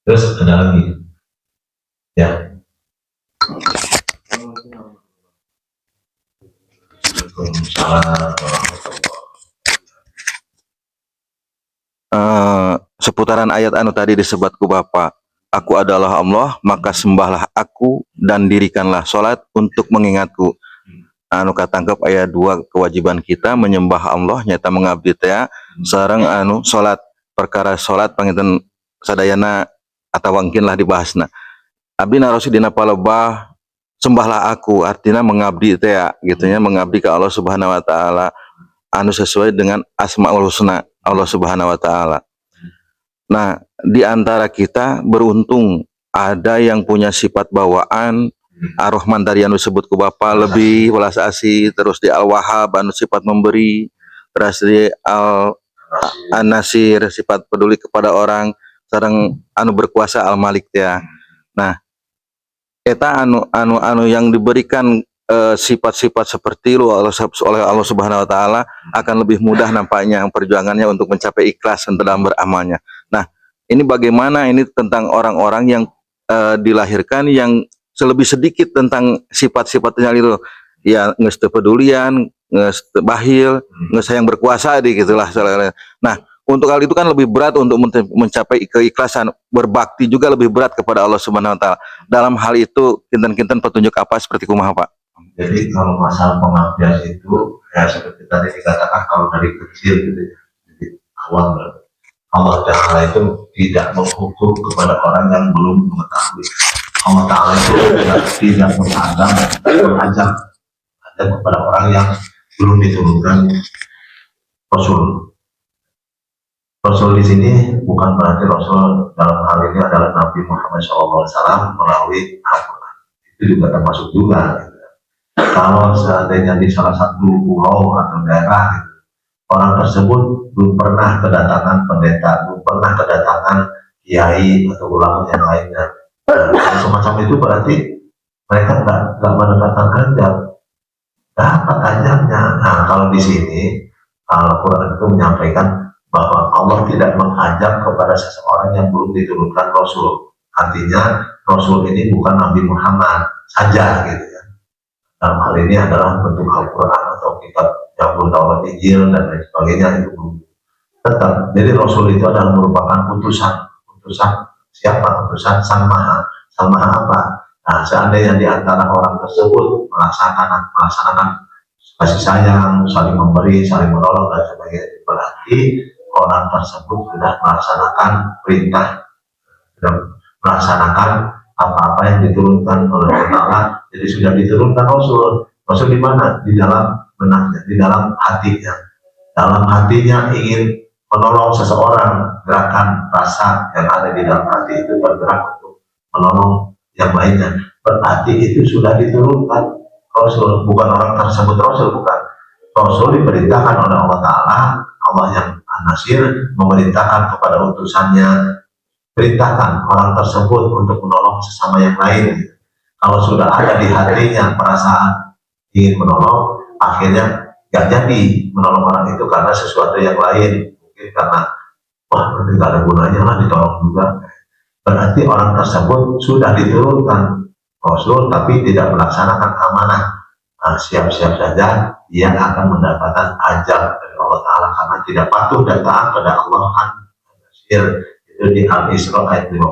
Terus ada lagi ya. Seputaran ayat anu tadi disebut ku Bapak, aku adalah Allah, maka sembahlah aku dan dirikanlah sholat untuk mengingatku. Anu katangkep ayat 2 kewajiban kita menyembah Allah nyata mengabdi teh sareng anu sholat, perkara sholat panginten sadayana atau mungkin lah dibahasna. Abdi narosi dina palebah sembahlah aku, artinya mengabdi teh gitunya, mengabdi ke Allah Subhanahu wa taala anu sesuai dengan Asmaul Husna Allah Subhanahu wa taala. Nah, di antara kita beruntung ada yang punya sifat bawaan Ar-Rahman tadi anu disebut ku Bapak, lebih welas asih, terus di Al-Wahhab anu sifat memberi, terus di An-Nasir sifat peduli kepada orang, sareng anu berkuasa Al-Malik ya. Nah, eta anu yang diberikan sifat-sifat seperti itu oleh Allah Subhanahu wa taala akan lebih mudah nampaknya perjuangannya untuk mencapai ikhlas dalam beramalnya. Nah, ini bagaimana ini tentang orang-orang yang dilahirkan yang lebih sedikit tentang sifat-sifatnya itu, ya geus teu pedulian, geus teu bahil, geus hayang berkuasa di gitulah. Nah, untuk hal itu kan lebih berat untuk mencapai keikhlasan, berbakti juga lebih berat kepada Allah Subhanahu wa taala. Dalam hal itu kinten-kinten petunjuk apa seperti kumaha Pak? Jadi kalau masalah pengabdian itu ya seperti tadi dikatakan kalau dari kecil gitu ya, jadi awal Allah Ta'ala itu tidak menghukum kepada orang yang belum mengetahui. Allah Ta'ala itu tidak mengajak kepada orang yang belum diturunkan Rasul. Rasul di sini bukan berarti Rasul dalam hal ini adalah Nabi Muhammad SAW melalui Al-Quran. Itu juga termasuk juga. Gitu. Kalau seandainya di salah satu pulau atau daerah, gitu, orang tersebut belum pernah kedatangan pendeta, belum pernah kedatangan kiai atau ulama yang lainnya. Semacam itu berarti mereka nggak mendapatkan ajab, dapat ajabnya. Nah, kalau di sini Al-Quran itu menyampaikan bahwa Allah tidak mengajab kepada seseorang yang belum diturunkan Rasul. Artinya Rasul ini bukan Nabi Muhammad saja gitu ya. Dalam hal ini adalah bentuk Al-Quran atau kitab Zabur, Taurat, Injil dan lain sebagainya itu belum. Tetap, jadi Rasul itu adalah merupakan utusan siapa? Utusan Sang Maha. Sang Maha apa? Nah, seandainya di antara orang tersebut melaksanakan kasih sayang, saling memberi, saling menolong dan sebagainya, berarti orang tersebut sudah melaksanakan perintah, sudah melaksanakan apa-apa yang diturunkan oleh Allah. Jadi sudah diturunkan Rasul. Rasul di mana? Di dalam benaknya, di dalam hatinya. Dalam hatinya ingin menolong seseorang, gerakan rasa yang ada di dalam hati itu bergerak untuk menolong yang lainnya. Berarti itu sudah diturunkan Rasul, bukan orang tersebut Rasul, bukan. Rasul diperintahkan oleh Allah Ta'ala, Allah yang An-Nasir memerintahkan kepada utusannya, perintahkan orang tersebut untuk menolong sesama yang lain. Kalau sudah ada di hatinya perasaan ingin menolong, akhirnya gak jadi menolong orang itu karena sesuatu yang lain, mungkin karena wah nanti gak ada gunanya lah ditolong juga. Berarti orang tersebut sudah diturunkan Rasul tapi tidak melaksanakan amanah. Nah, siap-siap saja dia akan mendapatkan ajab dari Allah Ta'ala karena tidak patuh dan taat pada Allah An-Nasir. Itu di Al-Isra ayat 15.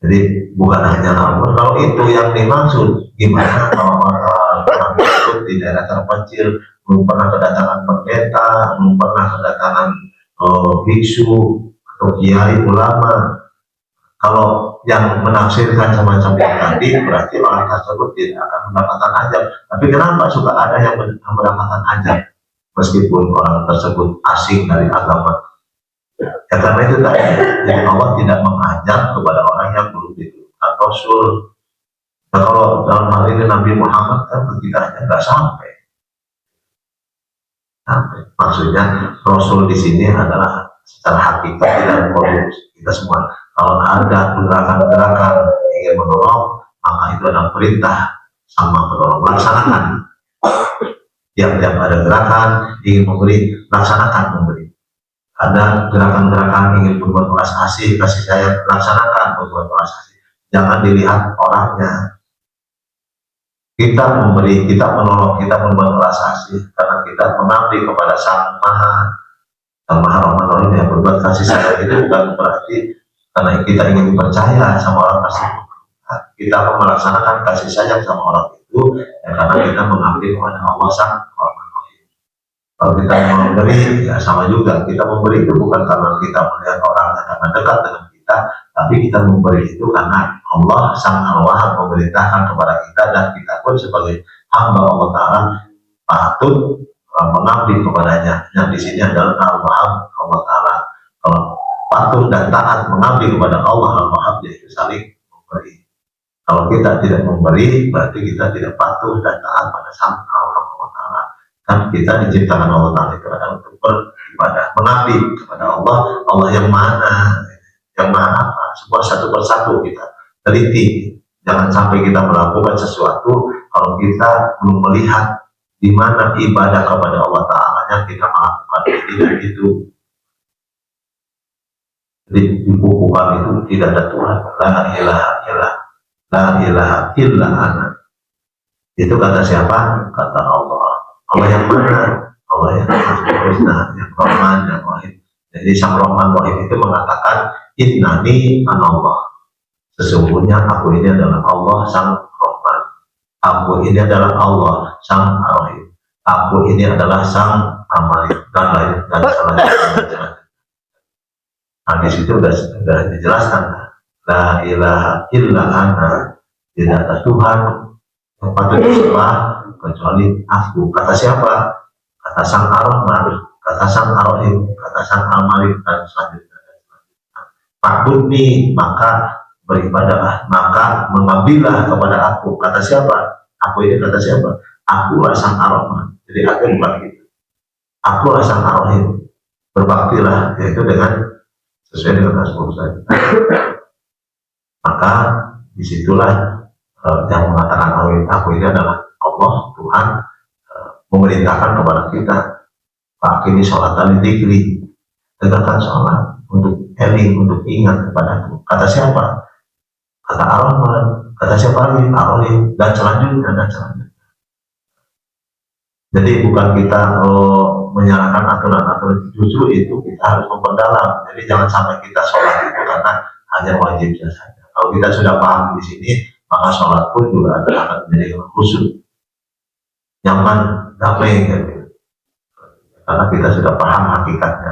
Jadi bukan hanya Allah. Kalau itu yang dimaksud, gimana kalau orang tersebut di daerah terpencil belum pernah kedatangan pendeta, belum pernah kedatangan biksu atau kiai ulama. Kalau yang menafsirkan semacam yang tadi, berarti orang tersebut tidak akan mendapatkan ajab. Tapi kenapa suka ada yang mendapatkan ajab? Meskipun orang tersebut asing dari agama Ya karena itu tadi, jadi Allah tidak mengajak kepada orang yang belum diturunkan Rasul. Nah kalau dalam hal ini Nabi Muhammad kan kita hanya nggak sampai. Maksudnya Rasul di sini adalah secara hakikat tidak modus kita semua. Kalau ada gerakan-gerakan ingin menolong, maka itu adalah perintah sama penolong, laksanakan. Tiap-tiap ada gerakan ingin memberi, laksanakan memberi. Ada gerakan-gerakan ingin berbuat belas kasih sayang, laksanakan berbuat belas kasih. Jangan dilihat orangnya. Kita memberi, kita menolong, kita berbuat belas kasih karena kita mengabdi kepada Sang Maha Rahman yang berbuat kasih sayang. Itu bukan berarti karena kita ingin dipercaya sama orang tersebut. Kita akan melaksanakan kasih sayang sama orang itu ya karena kita mengabdi kepada Allah Sang Rahman. Kalau kita memberi, ya sama juga. Kita memberi itu bukan karena kita melihat orangnya karena dekat dengan kita, tapi kita memberi itu karena Allah Sang Al-Wahhab memerintahkan kepada kita, dan kita pun sebagai hamba Allah Ta'ala patut mengabdi kepadanya. Yang di sini adalah Al-Wahhab Allah Ta'ala. Kalau patuh dan taat mengabdi kepada Allah Al-Wahhab, yaitu saling memberi. Kalau kita tidak memberi, berarti kita tidak patuh dan taat pada Sang Allah Ta'ala. Kan kita diciptakan Allah Ta'ala itu adalah untuk beribadah, mengabdi kepada Allah. Allah yang mana? Yang mana apa? Semua satu persatu kita teliti. Jangan sampai kita melakukan sesuatu kalau kita belum melihat di mana ibadah kepada Allah Ta'ala yang kita melakukan ini dan itu. Di buku kami itu tidak ada Tuhan. La ilaha illallah. La ilaha illa ana. Itu kata siapa? Kata Allah. Allah yang mana? Allah yang Husna, yang Rahman, yang Rahim. Jadi Sang Rahman Rahim itu mengatakan innani anallah. Sesungguhnya aku ini adalah Allah Sang Rahman. Aku ini adalah Allah Sang Rahim. Aku ini adalah Sang Amalik dan lain dan selanjutnya. Nah, di situ sudah dijelaskan. La ilaha illa ana. Tidak ada Tuhan yang patut disembah kecuali aku. Kata siapa? Kata Sang Ar-Rahman, kata Sang Ar-Rahim, kata Sang Al-Malik, dan selanjutnya. Fa'budni, maka beribadahlah, maka mengabdilah kepada aku. Kata siapa? Aku ini kata siapa? Akulah Sang Ar-Rahman. Jadi aku bukan gitu. Akulah Sang Ar-Rahim. Berbaktilah, yaitu dengan sesuai dengan asmaul husna. Maka disitulah yang mengatakan aku ini adalah Allah Tuhan memerintahkan kepada kita, Pak ini sholat tali dikri, tegakkan sholat untuk eling, untuk ingat kepadaku. Kata siapa? Kata Ar-Rahman. Kata siapa lagi? Ar-Rahim, dan selanjutnya dan selanjutnya. Jadi bukan kita menyalahkan aturan-aturan, justru itu kita harus memperdalam. Jadi jangan sampai kita sholat itu karena hanya wajibnya saja. Kalau kita sudah paham di sini, maka sholat pun juga akan menjadi khusyuk, nyaman, damai gitu. Karena kita sudah paham hakikatnya.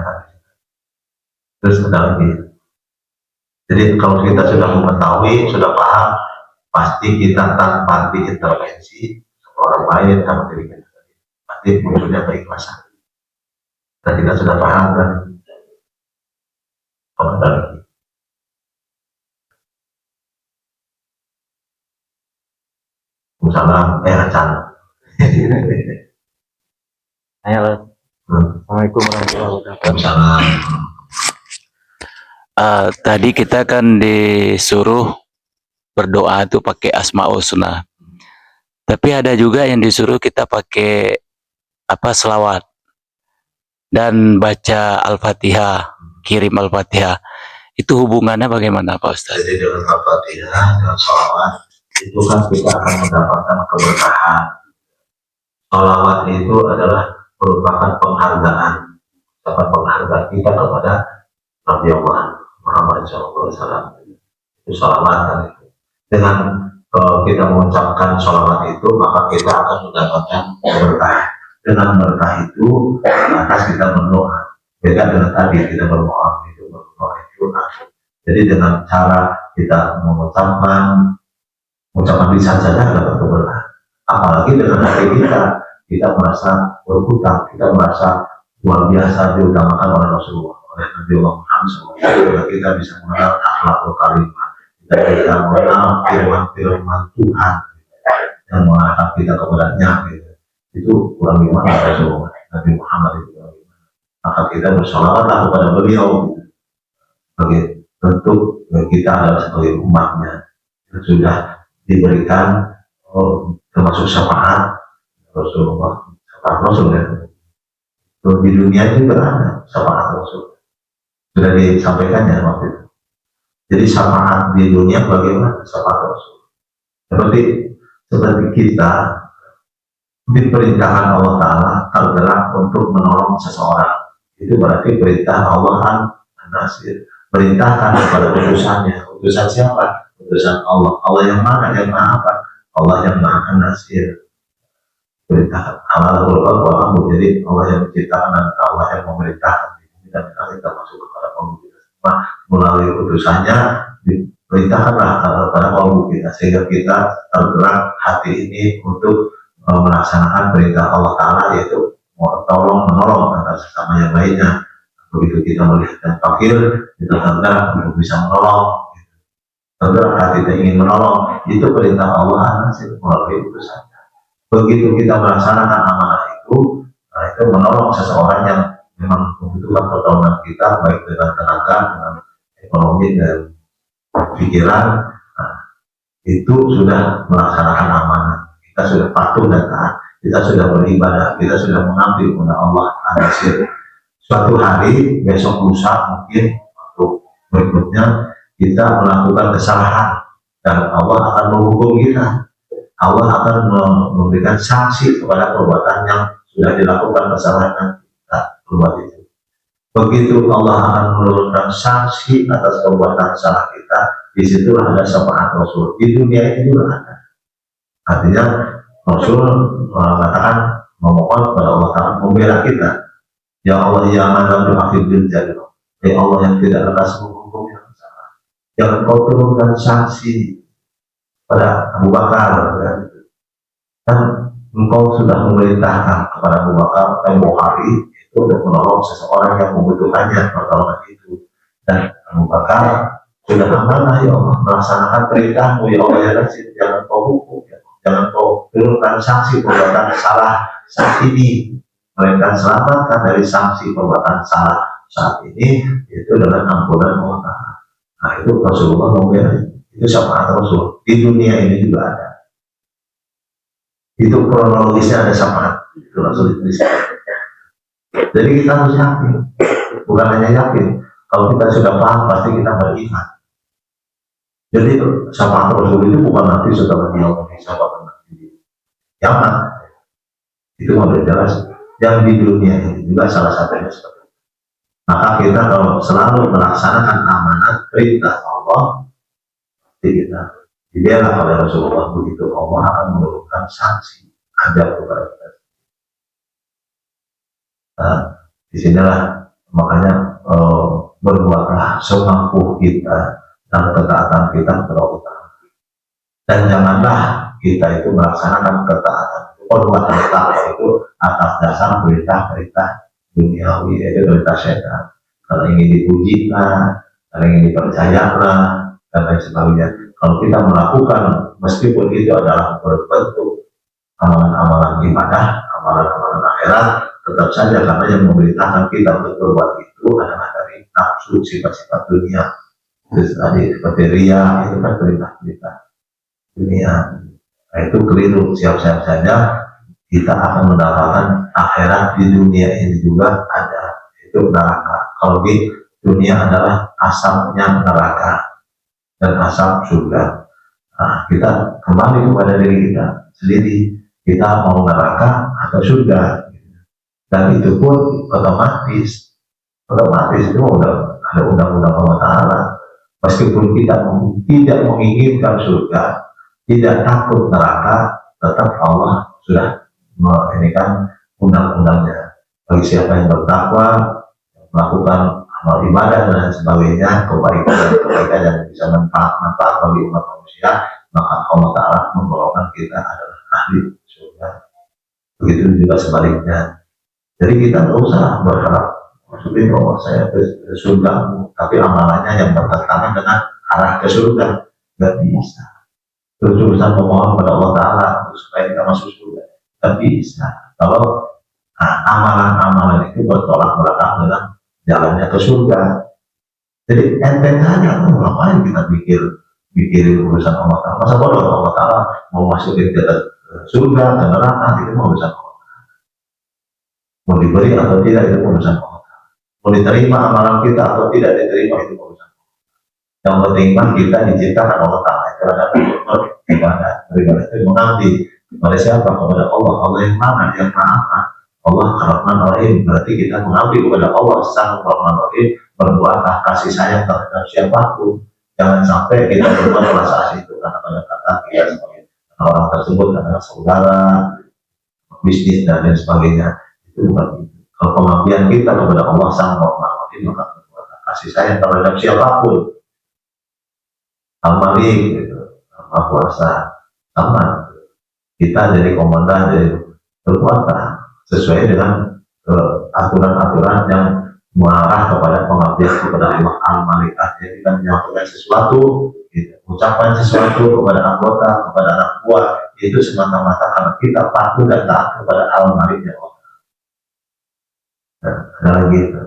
Terus ada lagi. Jadi kalau kita sudah mengetahui, sudah paham, pasti kita tanpa diintervensi orang lain sama diri kita sendiri, pasti munculnya keikhlasan. Dan kita sudah paham kan? Kalau ada lagi. Salam, Acan. Halo. Assalamualaikum warahmatullahi wabarakatuh. Salam. Tadi kita kan disuruh berdoa itu pakai Asmaul Husna. Tapi ada juga yang disuruh kita pakai selawat dan baca Al-Fatihah, kirim Al-Fatihah. Itu hubungannya bagaimana Pak Ustaz? Jadi dengan Al-Fatihah, dengan sholawat, itu kan kita akan mendapatkan keberkahan. Sholawat itu adalah merupakan penghargaan kita kepada Nabi Allah Muhammad SAW. Itu sholawat kan itu. Dengan kita mengucapkan sholawat itu, maka kita akan mendapatkan berkah. Dengan berkah itu, atas kita berdoa. Beda dengan tadi kita berdoa itu. Jadi dengan cara kita mengucapkan lisan saja dapat berkah. Apalagi dengan hati kita merasa berhutang, kita merasa luar biasa diutamakan oleh Rasulullah oleh Nabi Muhammad SAW, kita bisa mengenal akhlakul karimah, kita bisa mengenal firman-firman Tuhan yang mengarahkan kita kepadanya, gitu. Itu kurang gimana Rasulullah Nabi Muhammad itu kurang gimana. Maka kita bersolawatlah kepada beliau, gitu. Sebagai bentuk kita adalah sebagai umatnya yang sudah diberikan termasuk syafaat Rasulullah, syafaat Rasul ya. Di dunia itu berada syafaat Rasul, sudah disampaikannya waktu itu. Jadi syafaat di dunia bagaimana syafaat Rasul? Seperti kita diperintahkan Allah Ta'ala tergerak untuk menolong seseorang, itu berarti perintah Allah an-Nasir, perintahkan kepada utusannya. Utusan siapa? Utusan Allah. Allah yang mana? Yang maha apa? Allah yang maha an-Nasir. Perintahkan Allah Al-Quran, jadi Allah yang menciptakan dan Allah yang memerintahkan di bumi dan kita masuk kepada kaum kita semua melalui utusannya. Diperintahkanlah kepada kaum kita sehingga kita tergerak hati ini untuk melaksanakan perintah Allah Ta'ala, yaitu tolong menolong antara sesama yang lainnya. Begitu kita melihat yang fakir, kita tergerak untuk bisa menolong, tergerak hati kita ingin menolong, itu perintah Allah Nasir melalui utusannya. Begitu kita melaksanakan amanah itu, nah itu menolong seseorang yang memang membutuhkan pertolongan kita, baik dengan tenaga, dengan ekonomi dan pikiran, nah, itu sudah melaksanakan amanah. Kita sudah patuh dan taat, kita sudah beribadah, kita sudah mengabdi kepada Allah An-Nasir. Suatu hari, besok lusa mungkin waktu berikutnya kita melakukan kesalahan dan Allah akan menghukum kita. Allah akan memberikan sanksi kepada perbuatan yang sudah dilakukan kesalahan yang kita perbuat itu. Begitu Allah akan menurunkan sanksi atas perbuatan salah kita, disitulah ada syafaat Rasul. Di dunia ini juga ada. Artinya Rasul mengatakan, memohon kepada Allah Ta'ala membela kita. Ya Allah, ya Man Akhirul Jannah. Ya Allah yang tidak lekas menghukum yang salah. Jangan kau turunkan sanksi pada Abu Bakar, kan engkau sudah memerintahkan kepada Abu Bakar tempoh hari itu untuk menolong seseorang yang membutuhkannya pertolongan itu, dan Abu Bakar sudah amanah ya Allah melaksanakan perintahmu ya Allah ya Nasir, jangan kau hukum ya Allah. Jangan kau turunkan sanksi perbuatan salah saat ini, melainkan selamatkan dari sanksi perbuatan salah saat ini itu dengan ampunan Allah Ta'ala. Nah itu Rasulullah membela. Itu syafaat Rasul. Di dunia ini juga ada. Itu kronologisnya ada syafaat. Itu Rasul itu. Jadi kita harus yakin. Bukan hanya yakin. Kalau kita sudah paham, pasti kita beriman. Jadi syafaat Rasul itu bukan nanti setelah dia menjadi syafaat nanti. Jangan. Itu sudah jelas. Yang di dunia ini juga salah satunya seperti itu. Maka kita kalau selalu melaksanakan amanat perintah Allah, kita dibela oleh Rasulullah, begitu Allah akan menurunkan sanksi adab kepada kita. Nah, disinilah makanya berbuatlah semampu kita dan ketaatan kita kepada Allah. Dan janganlah kita itu melaksanakan ketaatan perbuatan takwa itu atas dasar perintah-perintah duniawi, yaitu perintah setan. Kalau ingin dipuji lah, kalau ingin dipercayakan dan lain sebagainya. Kalau kita melakukan, meskipun itu adalah berbentuk amalan-amalan ibadah, amalan-amalan akhirat, tetap saja karena yang memerintahkan kita untuk berbuat itu adalah dari nafsu, sifat-sifat dunia. Itu tadi seperti ria, itu kan perintah-perintah dunia. Nah itu keliru. Siap-siap saja kita akan mendapatkan akhirat di dunia ini juga ada. Itu neraka. Kalau di dunia adalah asapnya neraka dan asap surga. Nah, kita kembali kepada diri kita sendiri. Kita mau neraka atau surga. Dan itu pun otomatis itu udah ada undang-undang Allah Ta'ala. Meskipun kita tidak menginginkan surga, tidak takut neraka, tetap Allah sudah menginginkan undang-undangnya. Bagi siapa yang bertakwa, melakukan amal ibadah dan sebagainya, kebaikan yang bisa manfaat bagi umat manusia, maka Allah Ta'ala menggolongkan kita adalah ahli surga. Begitu juga sebaliknya. Jadi kita tidak usah berharap maksudnya bahwa saya ke surga, tapi amalannya yang bertentangan dengan arah ke surga, nggak bisa. Terus urusan memohon kepada Allah Ta'ala supaya kita masuk surga, nggak bisa. Kalau amalan-amalan itu bertolak belakang dengan jalannya ke surga. Jadi enteng saja, ngapain kita pikirin urusan Allah Ta'ala. Masa bodoh Allah Ta'ala mau masukin kita surga ke neraka, itu mau urusan Allah. Mau diberi atau tidak itu urusan Allah. Mau diterima amalan kita atau tidak diterima itu urusan Allah. Yang penting kan kita diciptakan Allah Ta'ala itu ada beribadah. Beribadah itu mengabdi kepada siapa? Kepada Allah. Allah yang mana? Yang maha. Allah Rahman Rahim. Berarti kita mengabdi kepada Allah Sang Rahman Rahim, berbuat kasih sayang terhadap siapapun. Jangan sampai kita berbuat rasa itu karena pada kata kita sebagai orang tersebut adalah saudara, bisnis dan lain sebagainya. Bukan itu. Kalau pengabdian kita kepada Allah Sang Rahman Rahim, maka kasih sayang terhadap siapapun. Al-Malik, gitu. Maha Kuasa, sama. Kita jadi komandan, jadi berkuasa sesuai dengan aturan-aturan yang mengarah kepada pengabdian kepada Allah Al-Malik. Artinya kita menyampaikan sesuatu, gitu. Ucapan sesuatu kepada anggota, kepada anak buah, itu semata-mata karena kita patuh dan taat kepada Al-Malik ya Allah. Ada lagi itu.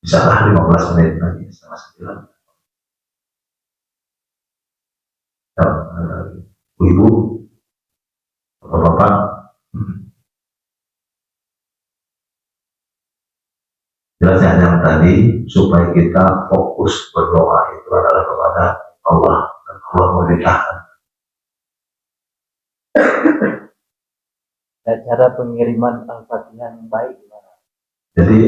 Bisa lah 15 menit lagi setengah 9. Ada lagi. Ibu, bapak, jelasnya yang tadi supaya kita fokus berdoa itu adalah kepada Allah dan Allah memerintahkan. Dan cara pengiriman Al-Fatihah yang baik gimana? Jadi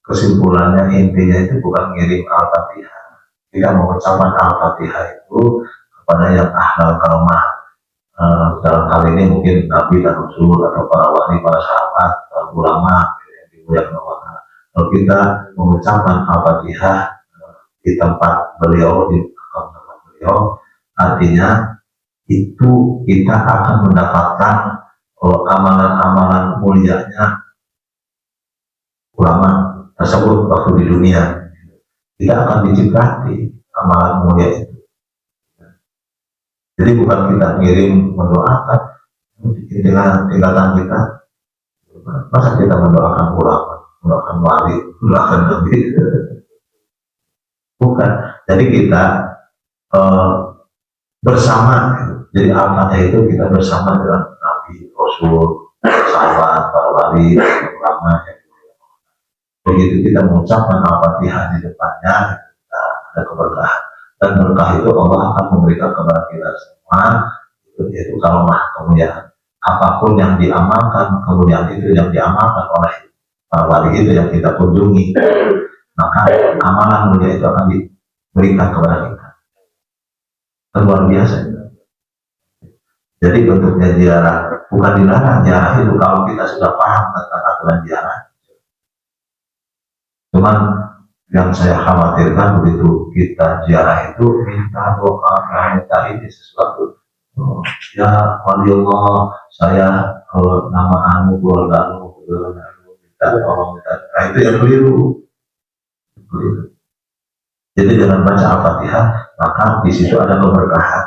kesimpulannya intinya itu bukan ngirim Al-Fatihah. Kita mengucapkan Al-Fatihah itu kepada yang ahlal karamah. Dalam hal ini mungkin Nabi dan Rasul atau para wali, para sahabat, para ulama yang dimuliakan Allah. Kalau kita mengucapkan Al-Fatihah di tempat beliau, di tempat beliau, artinya itu kita akan mendapatkan amalan-amalan mulianya ulama tersebut waktu di dunia. Kita akan diciprati amalan mulia itu. Jadi bukan kita ngirim mendoakan tingkatan kita. Masa kita mendoakan ulama, mendoakan wali, mendoakan nabi? Bukan. Jadi kita bersama. Jadi Al-Fatihah itu kita bersama dengan Nabi, Rasul, sahabat, para wali, ulama. Begitu kita mengucapkan Al-Fatihah di depannya, kita ada keberkahan. Dan berkah itu Allah akan memberikan kepada kita semua, yaitu karomah kemuliaan. Apapun yang diamalkan, kemuliaan itu yang diamalkan oleh para wali itu yang kita kunjungi, maka amalan mulia itu akan diberikan kepada kita. Luar biasa. Jadi bentuknya ziarah, bukan dilarang ziarah itu kalau kita sudah paham tentang aturan ziarah. Cuman yang saya khawatirkan begitu kita ziarah itu minta doa, minta ini sesuatu. Ya wali Allah, saya nama anu, keluarga anu, minta tolong, minta. Nah itu yang keliru. Jadi jangan baca Al-Fatihah, maka di situ ada keberkahan,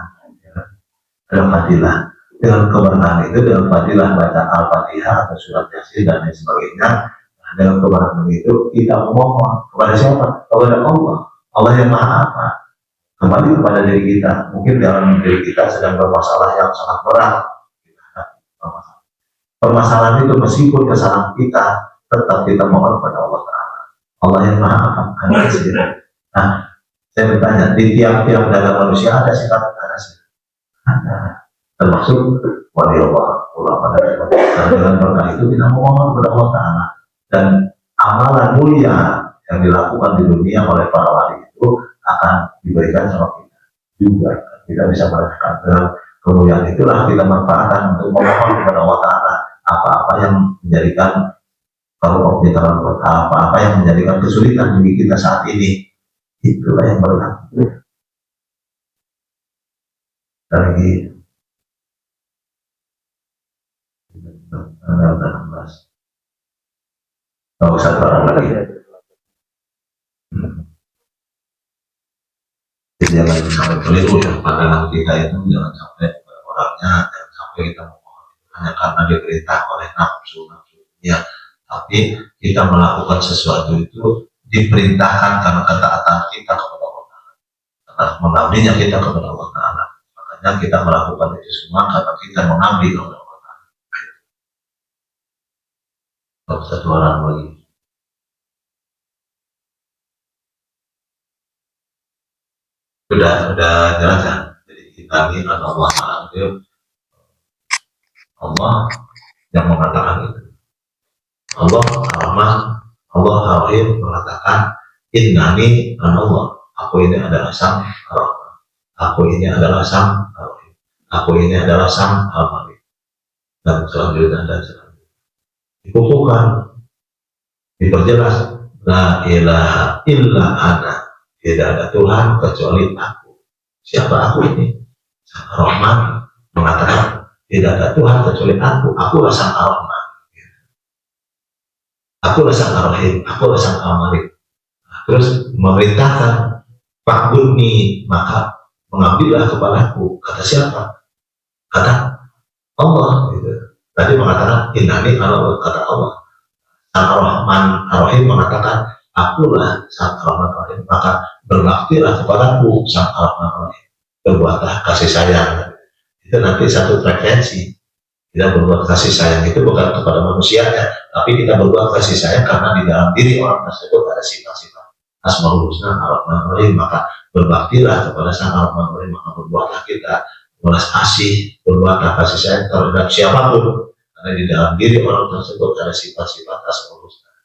ada fadilah. Dengan keberkahan itu, dengan fadilah baca Al-Fatihah atau surat Yasin dan lain sebagainya. Dalam keberkahan itu kita memohon kepada siapa? Kepada Allah. Allah yang maha apa? Kembali kepada diri kita. Mungkin dalam diri kita sedang bermasalah yang sangat berat. Permasalahan itu meskipun kesalahan kita, tetap kita mohon kepada Allah Ta'ala. Allah yang maha apa? Nah, saya bertanya, di tiap-tiap dalam manusia ada sifat sih? Ada. Termasuk wali Allah, ulama dan sebagainya. Dengan berkah itu kita mohon kepada Allah Ta'ala. Dan amalan mulia yang dilakukan di dunia oleh para wali itu akan diberikan sama kita juga. Kita bisa merasakan dengan kemuliaan itulah kita manfaatkan untuk memohon kepada Allah Ta'ala apa-apa yang menjadikan kalau kita apa-apa yang menjadikan kesulitan bagi kita saat ini. Itulah yang berlaku. lagi tanggal 16. Oh, satu orang lagi. Jadi jangan sampai keliru ya, pandangan kita itu jangan sampai orangnya, jangan sampai kita memohon hanya karena diperintah oleh nafsu ya, tapi kita melakukan sesuatu itu diperintahkan karena ketaatan kita kepada Allah, karena mengabdinya kita kepada Allah Ta'ala. Makanya kita melakukan itu semua karena kita mengabdi kepada Allah Ta'ala. Satu orang lagi. Sudah jelas ya. Jadi kita ini Allah Ta'ala, Allah yang mengatakan itu. Allah Ar-Rahman, Allah Ar-Rahim mengatakan innani Allah. Aku ini adalah sang Ar-Rahman. Aku ini adalah sang Ar-Rahim. Aku ini adalah sang Al-Malik. Dan selanjutnya dan selanjutnya. Dikukuhkan, diperjelas, la ilaha illa ana. Tidak ada Tuhan kecuali aku. Siapa aku ini? Sang Ar-Rahman mengatakan tidak ada Tuhan kecuali aku. Akulah sang Ar-Rahman. Akulah sang Ar-Rahim. Akulah sang Al-Malik. Terus memerintahkan Fa'budni, maka mengambillah kepadaku. Kata siapa? Kata Allah. Gitu. Tadi mengatakan innani Allah, kata Allah. Sang Ar-Rahman Ar-Rahim mengatakan akulah sang Ar-Rahman Ar-Rahim, maka berbaktilah kepadaku sang Ar-Rahman Ar-Rahim. Berbuatlah kasih sayang. Itu nanti satu frekuensi. Kita berbuat kasih sayang itu bukan kepada manusianya, tapi kita berbuat kasih sayang karena di dalam diri orang tersebut ada sifat-sifat Asmaul Husna Ar-Rahman Ar-Rahim. Maka berbaktilah kepada sang Ar-Rahman Ar-Rahim, maka berbuatlah kita belas asih, berbuatlah kasih sayang terhadap siapapun, karena di dalam diri orang tersebut ada sifat-sifat Asmaul Husna.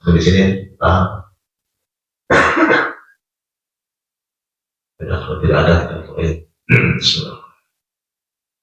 Di sini paham? Tidak ada kita mulai.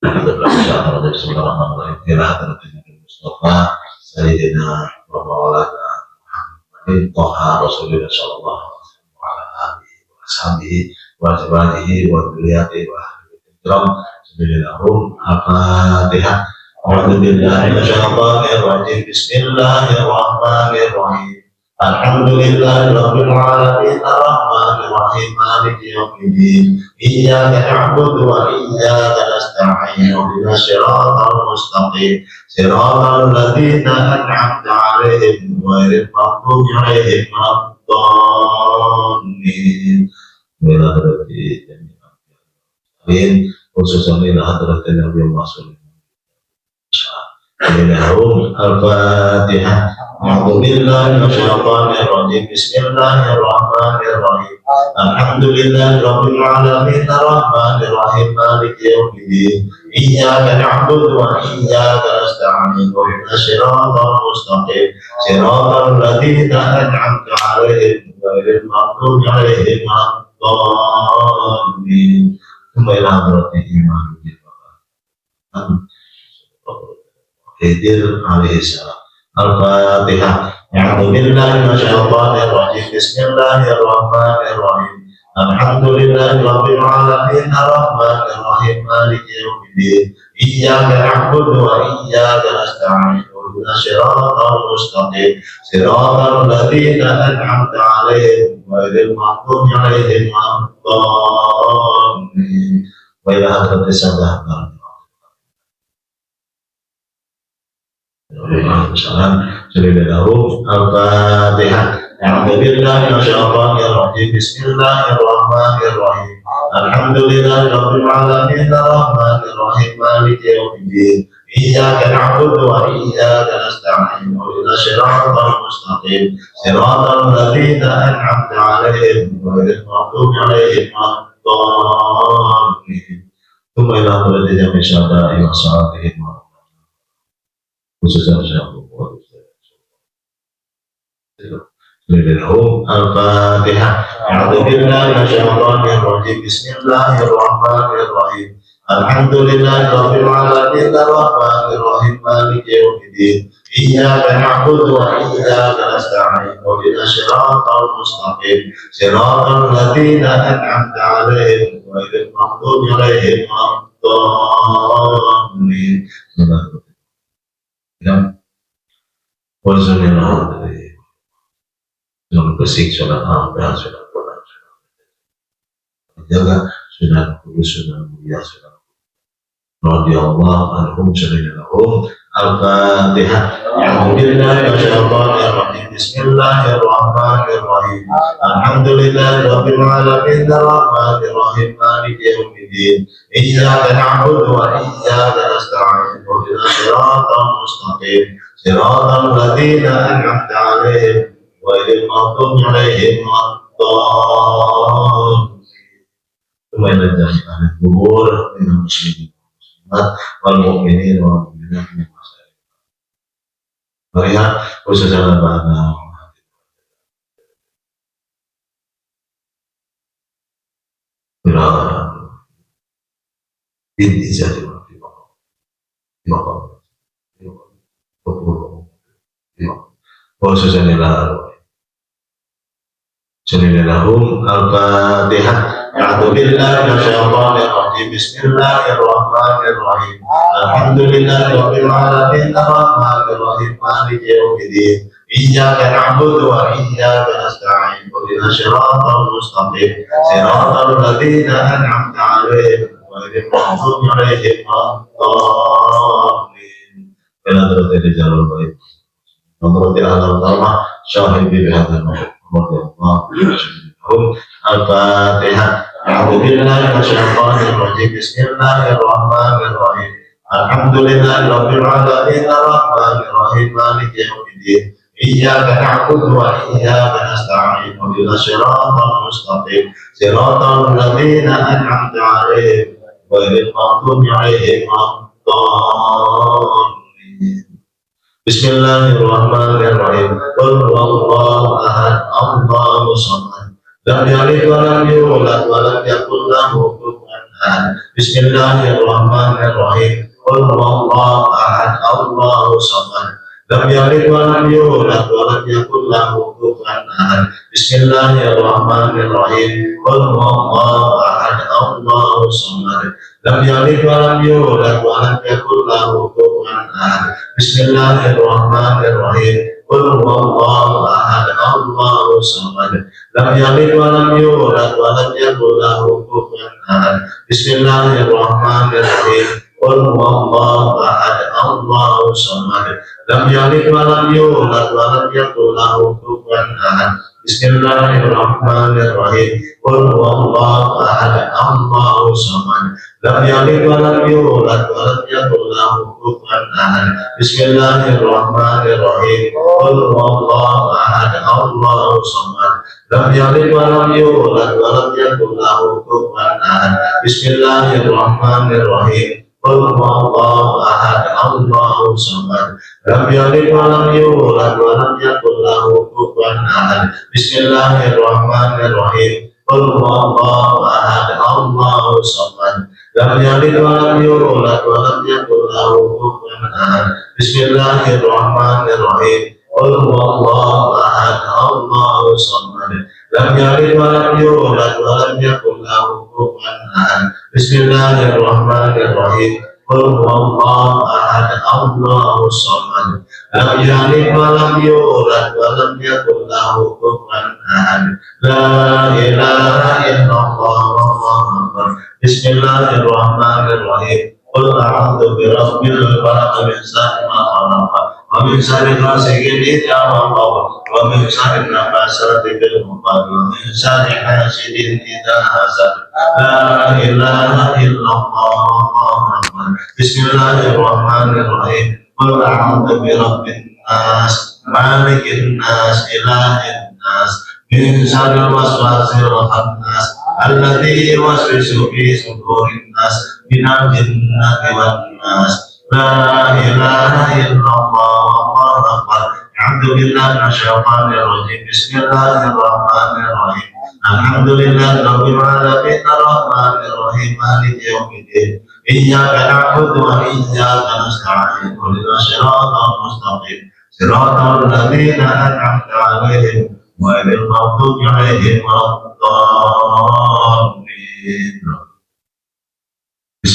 Kita belajar dari Bismillahirrahmanirrahim. Ila hadratin Nabi Mustafa Sayyidina wa Maulana Muhammadin Thaha Rasulullah sallallahu alaihi wasallam wa ala alihi wa sahbihi wa azwajihi wa dzurriyyatihi wa ahli kiram. Bismillahirrahmanirrahim. Al-Fatihah. A'udzu billahi minasyaitonir rajim. Bismillahirrahmanirrahim. Alhamdulillahi rabbil alamin arrahmanir rahim maliki yaumiddin iyyaka na'budu wa iyyaka nasta'in ihdinas siratal mustaqim siratal ladzina an'amta 'alaihim ghairil maghdubi 'alaihim waladdallin. Amin. Khususan ila hadratin Nabi Muhammad. Al-Fatihah. A'udzu billahi minasyaitonir rajim. Bismillahirrahmanirrahim. Alhamdulillahi rabbil alamin arrahmanir rahim maliki yaumiddin iyyaka na'budu wa iyyaka nasta'in ihdinas siratal mustaqim siratal ladzina an'amta 'alaihim ghairil maghdubi 'alaihim waladdallin. Tsumma ila hadratihi Khidir alaihi salam. Al-Fatihah. A'udzu billahi minasyaitonir rajim. Bismillahirrahmanirrahim. Alhamdulillahi rabbil alamin arrahmanir rahim maliki yaumiddin iyyaka na'budu wa iyyaka nasta'in ihdinas siratal mustaqim siratal ladzina an'amta 'alaihim ghairil maghdubi 'alaihim waladdallin. Wa ila hadratis salam. Al-Fatihah. A'udzu billahi minasyaitonir rajim. Bismillahirrahmanirrahim. Alhamdulillahi rabbil alamin arrahmanir rahim maliki yaumiddin iyyaka na'budu wa iyyaka nasta'in ihdinas siratal mustaqim siratal ladzina an'amta 'alaihim ghairil maghdubi 'alaihim waladdallin. Tsumma ila hadratil jami' syahada'i wa salihin khususnya Al-Fatihah. A'udzu billahi minasyaitonir rajim. Bismillahirrahmanirrahim. Alhamdulillahi rabbil alamin arrahmanir rahim maliki yaumiddin iyyaka na'budu wa iyyaka nasta'in ihdinas siratal mustaqim siratal ladzina an'amta 'alaihim غير المغضوب عليهم ولا الضالين. Warzulilah dari yang bersih sudah ambil sudah pulang sudah jaga sudah kudus sudah mulia sudah radhiyallahu anhum syarillahum. Al-Fatihah. A'udzubillahi minasyaitonir rajim. Bismillahirrahmanirrahim. Alhamdulillahirabbil alamin arrahmanir rahim maliki yaumiddin. Iyyaka na'budu wa iyyaka nasta'in. Ihdinas siratal mustaqim. Siratal ladzina an'amta 'alaihim ghairil maghdubi 'alaihim waladdallin. Kembali dari ahli kubur minal muslimin wal mu'minin wal mu'minat. Melihat khususnya pada inti jadi khususnya Bismillahirrahmanirrahim. Al-Fatihah. A'udzu billahi minasyaitonir rajim. Bismillahirrahmanirrahim. Alhamdulillahirabbil alamin arrahmanir rahim maliki yaumiddin. Iyyaka na'budu wa iyyaka nasta'in. Ihdinas siratal mustaqim. Siratal ladzina an'amta 'alaihim ghairil maghdubi 'alaihim waladdallin. Bila terjadi jalur baik. Nomor al-Alama syahid bi hadzal Al-Fatihah. A'udzu billahi minasyaitonir rajim. Bismillahirrahmanirrahim. Alhamdulillahirabbil alamin arrahmanir rahim maliki yaumiddin. Iyyaka na'budu wa iyyaka nasta'in. Ihdinas siratal mustaqim. Siratal ladzina an'amta 'alaihim ghairil maghdubi 'alaihim waladdallin. Bismillahirrahmanirrahim. Qul huwallahu ahad, Allahu samad. Lam yalid wa lam yulad wa lam yakul lahu kufuwan ahad. Bismillahirrahmanirrahim. Qul huwallahu ahad, Allahu samad. Lam yalid wa lam yulad wa lam yakul lahu kufuwan ahad. Bismillahirrahmanirrahim. Qul huwallahu ahad, Allahu samad. Lam yalid wa lam yulad wa lam yakul lahu kufuwan ahad. Bismillahirrahmanirrahim. Qul huwallahu ahad, Allahu samad. Lam yalid wa lam yulad wa lam yakul lahu kufuwan ahad. Bismillahirrahmanirrahim. Qul huwallahu ahad, Allahu samad. Lam yalid wa lam yulad wa lam yakul lahu kufuwan ahad. Bismillahirrahmanirrahim. Qul huwallahu ahad, Allahu samad. Lam yalid wa lam yulad wa lam yakul lahu kufuwan ahad. Bismillahirrahmanirrahim. Qul huwallahu ahad, Allahu samad. Lam yalid wa lam yulad wa lam yakul lahu kufuwan ahad. Bismillahirrahmanirrahim. Qul huwallahu ahad, Allahu samad. Lam yalid wa lam yulad wa lam yakul lahu kufuwan ahad. Bismillahirrahmanirrahim. Qul huwallahu ahad, Allahu samad. Lam yalid wa lam yulad wa lam yakul lahu kufuwan ahad. Bismillahirrahmanirrahim. Qul huwallahu ahad, Allahu samad. Lam yalid wa lam yulad wa lam yakul lahu kufuwan ahad. Bismillahirrahmanirrahim. Qul huwallahu ahad, Allahu samad. Lam yalid wa lam yulad wa lam yakul lahu kufuwan ahad. La ilaha illallah wallahu akbar. Bismillahirrahmanirrahim. Qul a'udzu birabbil falaq min syarri ma khalaq wa min syarri ghasiqin idza waqab wa min syarri nafasati fil 'uqad wa min syarri hasidin idza hasad. La ilaha illallah wallahu akbar. Bismillahirrahmanirrahim. Qul a'udzu birabbin nas malikin nas ilahin nas min syarril waswasil khannas alladzi yuwaswisu fi sudurin nas minal jinnati wan nas. La ilaha illallah wallahu akbar. A'udzu billahi minasyaitonir rajim. Bismillahirrahmanirrahim. Alhamdulillahirabbil alamin arrahmanir rahim maliki yaumiddin. Iyyaka na'budu wa iyyaka nasta'in. Ihdinas siratal mustaqim. Siratal ladzina an'amta 'alaihim ghairil maghdubi 'alaihim waladdallin.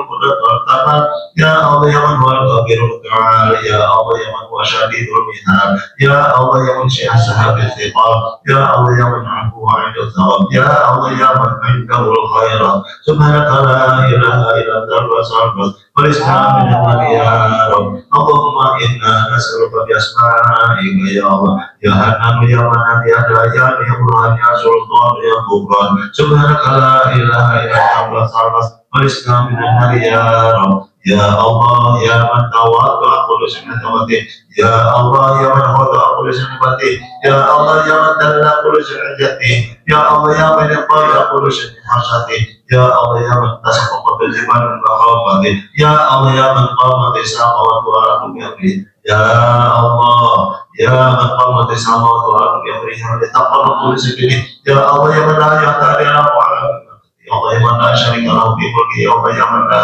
القدرة والكمال يا الله يا من هو الكبير المتعال يا الله يا من هو شديد المحال يا الله يا من شاء سحب الثقال يا الله يا من عنده وعنده الثواب يا الله يا من عنده الخير سبحانك لا إله إلا أنت الوهاب والإسلام من الله يا رب اللهم إنا نسألك بأسمائك يا الله يا حنان يا منان يا ديان يا برهان يا سلطان يا غفران سبحانك لا إله إلا أنت الوهاب والإسلام من الله يا رب يا الله يا من تواضع كل سنته يا الله يا من خضع كل سنته يا الله يا من دل كل سنته يا الله يا من يطيع كل سنته يا الله يا من تسقط بالجبال المخافة يا الله يا من قامت السماوات والأرض بأمره يا الله يا من قامت السماوات والأرض بأمره ولتقر كل سكنه يا الله يا من لا يحتاج إلى يا الله يا من لا شريك له في ملكه يا الله يا من لا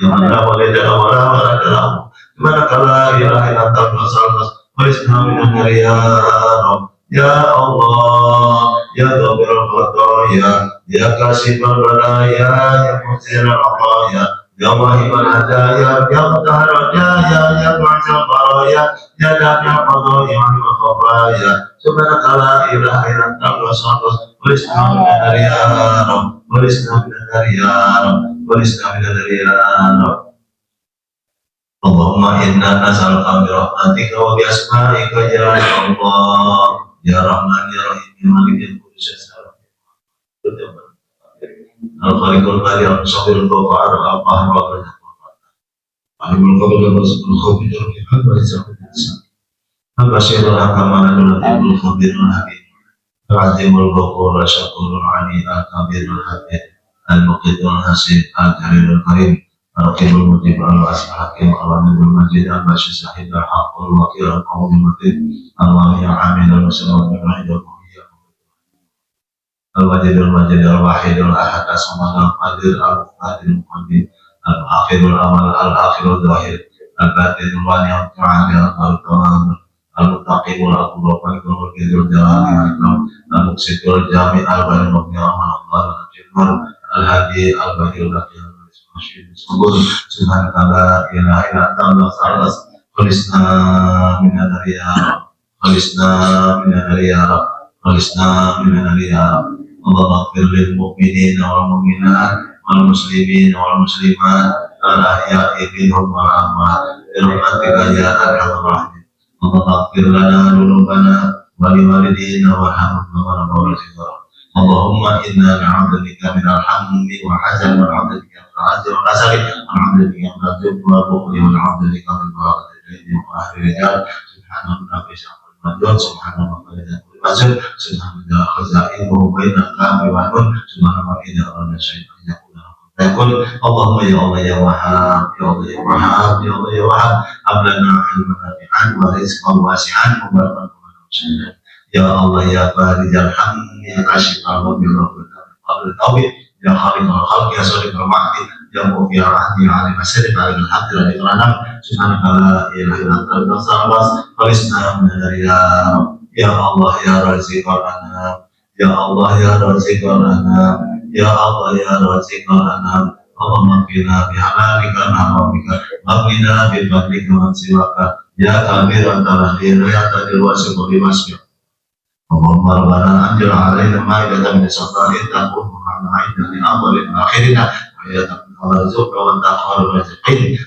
يا من لا ولد له ولا ولد له سبحانك لا إله إلا أنت الوهاب والإسلام من النار يا رب يا الله يا غافر الخطايا يا كاشف البلايا يا محسن العطايا يا واهب الهدايا يا مطهر الرجايا يا معز البرايا يا دافع القضايا والخفايا سبحانك لا إله إلا أنت الوهاب والإسلام من النار يا رب والإسلام من النار يا رب والإسلام من النار يا رب اللهم إنا نسألك برحمتك وبأسمائك يا الله يا رحمن يا رحيم يا مالك القدس السلام الخالق البارئ المصور الغفار القاهر والرزاق عالم القبر والرزق الخوف والرحمن والرزاق الإنسان البشير الحكم اللطيف الخبير الحكيم العظيم الغفور الشكور العلي الكبير الحكيم المقيت الحسيب الجليل الكريم الرقيب المجيب الواسع الحكيم الغني المجيد البشير الشهيد الحق الوكيل القوي المتين الله يا عامل المسلم والمعيد الواجد المجيد الواحد الأحد الصمد القادر المقتدر المقدم الآخر الأول الآخر الظاهر الباطن الوالي التعالى التمام المتقيم الأكبر والكبير ذو الجلال والإكرام المقسط الجامع البارئ المبني على الله الجبار الهادي البديع الذي سبحانك لا إله إلا أنت الوهاب خلصنا من النار يا رب خلصنا من النار يا رب خلصنا من النار يا رب اللهم اغفر للمؤمنين والمؤمنات والمسلمين والمسلمات الأحياء منهم والأموات برحمتك يا أرحم الراحمين اللهم اغفر لنا ذنوبنا ولوالدينا وارحمنا ولوالدينا اللهم إنا نعوذ بك من الهم والحزن ونعوذ بك من العجز والكسل ونعوذ بك من الذل والبخل ونعوذ بك من ضلالة الدين وأهل الرجال سبحان ربك المجد سبحان ربك كل مسجد سبحان الله خزائنه بين الكعب والنون سبحان ربك إذا أردنا شيئا يقول يقول اللهم يا الله يا وهاب يا الله يا وهاب يا الله يا وهاب هب لنا علما نافعا ورزقا واسعا وبركة يا الله يا فارج الهم يا كاشف الهم يا رب قبل التوبة يا خالق الخلق يا صادق الوعد يا مؤمن يا عهد يا عالم السر على الحق الذي غنم سبحانك لا اله الا انت الوهاب خلصنا من النار يا رب يا الله يا رازق الانام يا الله يا رازق الانام يا الله يا رازق الانام اللهم اغفرنا بحلالك عن حرامك واغننا بفضلك من سواك يا كبير التنادير يا تدير واسق بواسق اللهم ربنا انزل علينا مائدة من السماء تكون معنا عيدا لأفضل آخرنا وحياة من الرزق والتقوى والرزقين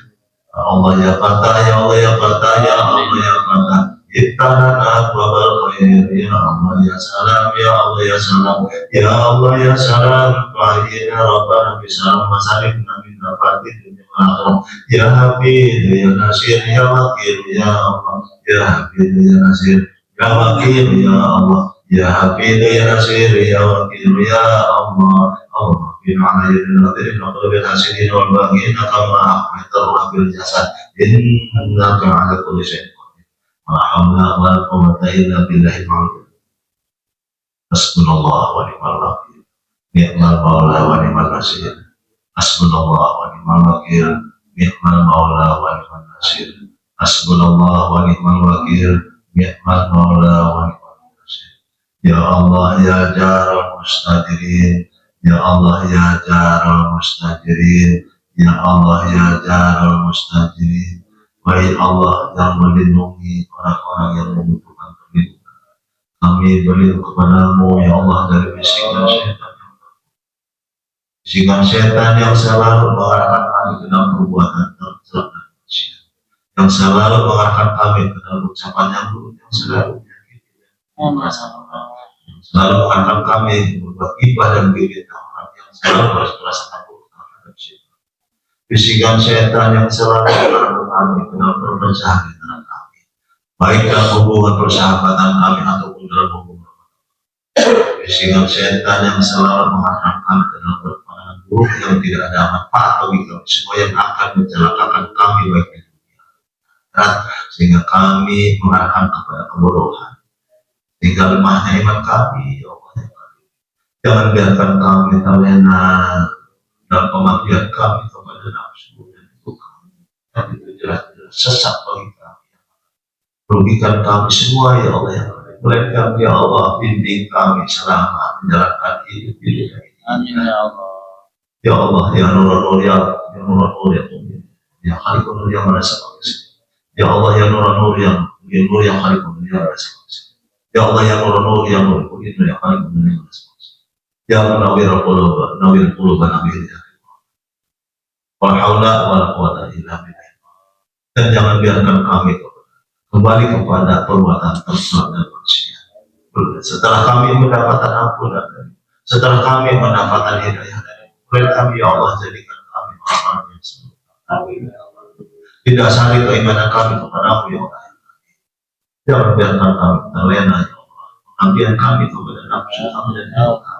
الله يا فتى يا الله يا فتى يا الله يا فتى ابتلنا أبواب الخير يا الله يا سلام يا الله يا سلام يا الله يا سلام فأحيينا ربنا بسلام وسلمنا من نفات الدنيا والآخرة يا حفيظ يا نصير يا وكيل يا الله يا حفيظ يا نصير يا وكيل يا الله يا حفيظ يا نصير يا وكيل يا الله اللهم بنا على يد الناظرين وقلب الحاسدين والباغين كما أحييت الروح بالجسد إنك على كل شيء قدير ولا حول ولا قوة إلا بالله العظيم حسبنا الله ونعم الوكيل نعم المولى ونعم النصير حسبنا الله ونعم الوكيل نعم المولى ونعم النصير حسبنا الله ونعم الوكيل نعم المولى ونعم النصير يا الله يا جار المستديرين Ya Allah ya Jaral Mustajirin, Ya Allah ya Jaral Mustajirin, baik Allah yang melindungi orang-orang yang membutuhkan perlindungan. Kami berlindung kepadamu ya Allah dari bisikan setan, bisikan setan yang selalu mengarahkan kami ke dalam perbuatan tercela dan maksiat, yang selalu mengarahkan kami ke dalam ucapan yang buruk, yang selalu menyakiti dan selalu mengarahkan kami berbuat ibadah dan gigit orang yang selalu harus merasa takut terhadap setan. Bisikan setan yang selalu mengarahkan kami ke dalam perpecahan di antara kami, baik dalam hubungan persahabatan kami ataupun dalam hubungan. Bisikan setan yang selalu mengarahkan kami ke dalam perpandangan buruk yang tidak ada manfaat bagi kami, semua yang akan mencelakakan kami baik di dunia akhirat, sehingga kami mengarahkan kepada kebodohan, sehingga lemahnya iman kami ya Allah. Jangan biarkan kami terlena dalam pemanggilan kami kepada nafsu dan itu kami, dan itu jelas-jelas sesat bagi kami, merugikan kami semua ya Allah. Yang melainkan ya Allah bimbing kami selama menjalankan hidup di dunia ini. Amin ya Allah. Ya Allah ya Nur ya Nur ya Mu'min, ya Khaliqun yang merasa manusia. Ya Allah ya Nur yang Khaliqun yang merasa manusia. Ya Allah ya Nur yang Khaliqun yang merasa manusia. Ya Munawwir qulub nabi ya. Wa haula wa la quwwata illa billah. Dan jangan biarkan kami kembali kepada perbuatan tercela dan maksiat. Setelah kami mendapatkan ampunan, setelah kami mendapatkan hidayah dari kami ya Allah, jadikan kami orang-orang yang sempurna. Didasari keimanan kami kepadamu ya Allah. Jangan biarkan kami terlena ya Allah, pengabdian kami kepada nafsu kami dan ya Allah,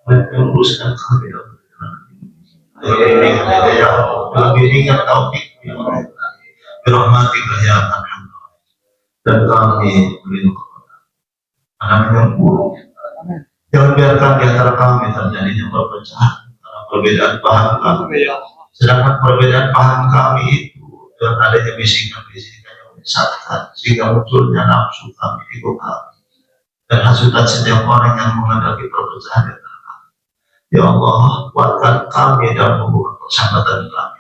meluruskan kami dalam perjalanan ini. Ya Allah, bimbingan taufik ya Allah, birahmatika ya Arhamar, dan kami berlindung kepada anak yang buruk. Jangan biarkan di antara kami terjadinya perpecahan karena perbedaan paham kami. Sedangkan perbedaan paham kami itu dengan adanya bisikan-bisikan yang menyesatkan, sehingga munculnya nafsu kami, ego kami, dan hasutan setiap orang yang menghadapi perpecahan di antara kami. Ya Allah, kuatkan kami dalam hubungan persahabatan kami,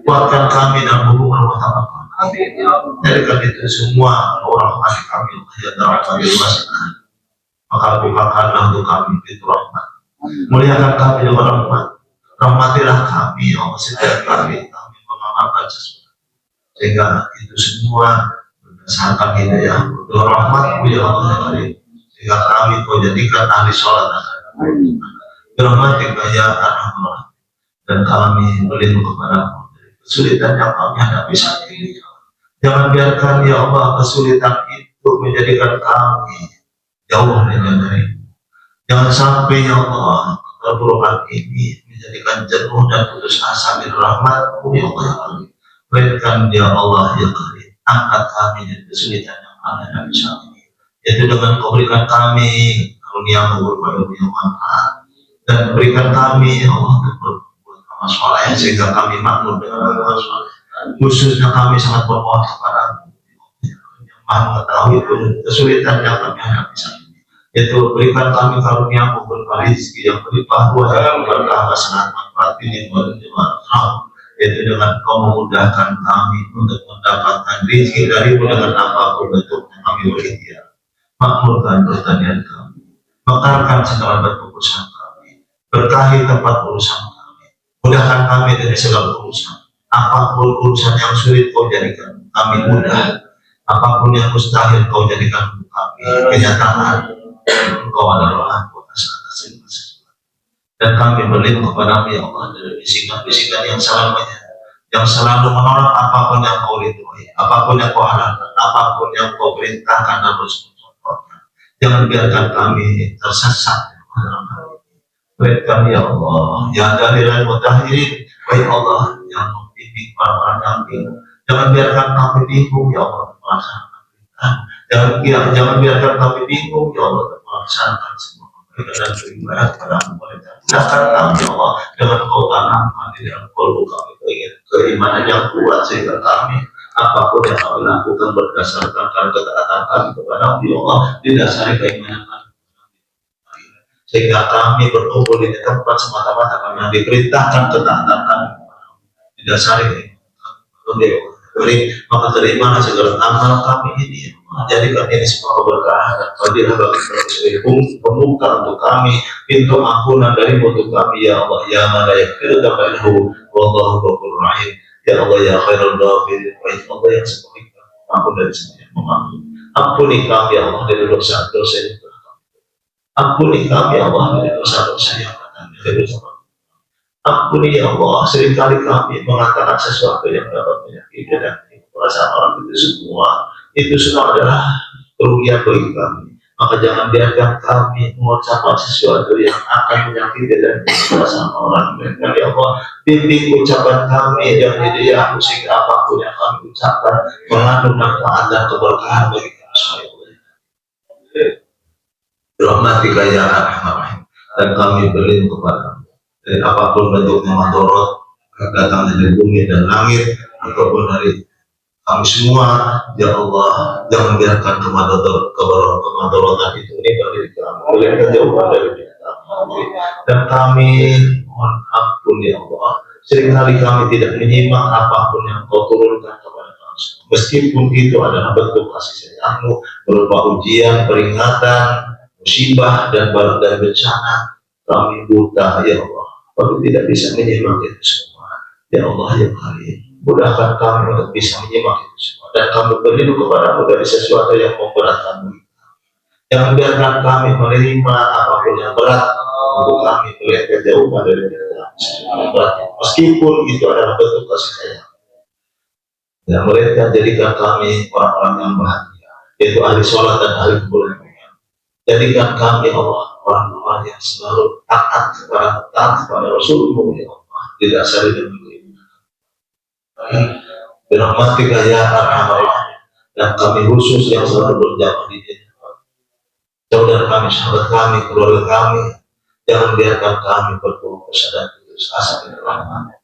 kuatkan kami dalam hubungan rumah tangga kami. Jadikan itu semua orang hati kami ya dalam kami luaskan, maka bukakanlah untuk kami itu rahmat, muliakan kami dengan rahmat, rahmatilah kami ya Allah setiap kami mengamalkan sesuatu, sehingga itu semua berdasarkan hidayah dan rahmat-Mu ya Allah, sehingga kami Kau jadikan ahli sholat rahmatika ya Arhamar, dan kami berlindung kepadamu dari kesulitan yang kami hadapi saat ini. Jangan biarkan ya Allah kesulitan itu menjadikan kami jauh dari. Jangan sampai ya Allah keburukan ini menjadikan jenuh dan putus asa dari rahmat-Mu ya Allah. Melainkan ya Allah ya Karim, angkat kami dari kesulitan yang kami hadapi saat ini, yaitu dengan Kau berikan kami karunia-Mu berupa ilmu yang manfaat, dan berikan kami ya Allah berbuat amal saleh sehingga kami makmur dengan amal saleh. Khususnya kami sangat bermohon kepada-Mu yang Maha mengetahui kesulitan yang kami hadapi saat ini, yaitu berikan kami karunia-Mu berupa rezeki yang berlimpah ruah dan berkah sangat manfaat ini dan jemaah, yaitu dengan Kau memudahkan kami untuk mendapatkan rezeki dari-Mu dengan apapun bentuknya kami berikhtiar. Makmurkan pertanian kami, mekarkan segala bentuk usaha kami, berkahi tempat urusan kami, mudahkan kami dari segala urusan. Apapun urusan yang sulit Kau jadikan kami mudah, apapun yang mustahil Kau jadikan kami kenyataan. Engkau adalah kuasa atas segala sesuatu, dan kami berlindung kepada-Mu ya Allah dari bisikan-bisikan yang selalu menolak apapun yang Kau ridhoi, apapun yang Kau halalkan, apapun yang Kau perintahkan dan bersumpah. Jangan biarkan kami tersesat dalam hal ini. Berikan ya Allah ya Dalilal Mutahirin, baik Allah yang membimbing para-para nabi. Jangan biarkan kami bingung ya Allah melaksanakan perintah. Jangan biarkan kami bingung ya Allah melaksanakan semua kebaikan dan beribadah kepada-Mu. Mudahkan kami ya Allah dengan Kau tanamkan di dalam kalbu kami keimanan yang kuat, sehingga kami apapun yang kami lakukan berdasarkan ketaatan kami kepada-Mu ya Allah, didasari keimanan kami, sehingga kami berkumpul di tempat semata-mata karena diperintahkan ketaatan kami didasari maka terimalah segala amal kami ini, jadikan ini semua keberkahan dan fadilah bagi kami, pembuka untuk kami pintu ampunan darimu untuk kami ya Allah ya man la yaghfiru dzambahu wallahu ghafurur rahim ya Allah ya khairul ghafirin wa ya Allah yang sempurna ampun dari semua yang mengampuni. Ampuni kami ya Allah dari dosa-dosa yang telah kami. Ampuni kami ya Allah dari dosa-dosa yang telah kami. Ampuni ya Allah, seringkali kami mengatakan sesuatu yang dapat menyakiti dan perasaan orang itu semua adalah kerugian bagi kami. Maka jangan biarkan kami mengucapkan sesuatu yang akan menyakiti dan perasaan orang lain. Ya Allah, bimbing ucapan kami dan hidayah sehingga apapun yang kami ucapkan mengandung manfaat dan keberkahan bagi kami semua. Rahmatika ya Arhamar Rahim, dan kami berlindung kepada dari apapun bentuknya madorot datang dari bumi dan langit ataupun dari kami semua ya Allah, jangan biarkan kemadorotan itu menimpa diri kami, berikan jauhan dari diri kami, dan kami mohon ampun ya Allah, seringkali kami tidak menyimak apapun yang Kau turunkan kepada kami, meskipun itu adalah bentuk kasih sayang-Mu berupa ujian, peringatan, musibah dan bencana. Kami buta ya Allah, kami tidak bisa menyimak itu semua. Ya Allah yang Karim, mudahkan kami untuk bisa menyimak itu semua, dan kami berlindung kepadamu dari sesuatu yang memberatkan kita. Jangan biarkan kami menerima apapun yang berat untuk kami melihat kejauhan dari kita. Meskipun itu adalah bentuk kasih sayang. Dan mereka jadikan kami orang-orang yang bahagia, yaitu ahli sholat dan ahli kebaikan. Jadikan kami Allah orang-orang yang selalu taat kepada Rasulullah ya Allah, didasari dengan Birahmatika ya Arhamar Rahim, dan kami khusus yang selalu berjamaah di sini. Saudara kami, sahabat kami, keluarga kami, jangan biarkan kami berpuluh kesadaran putus asa dan rahmat.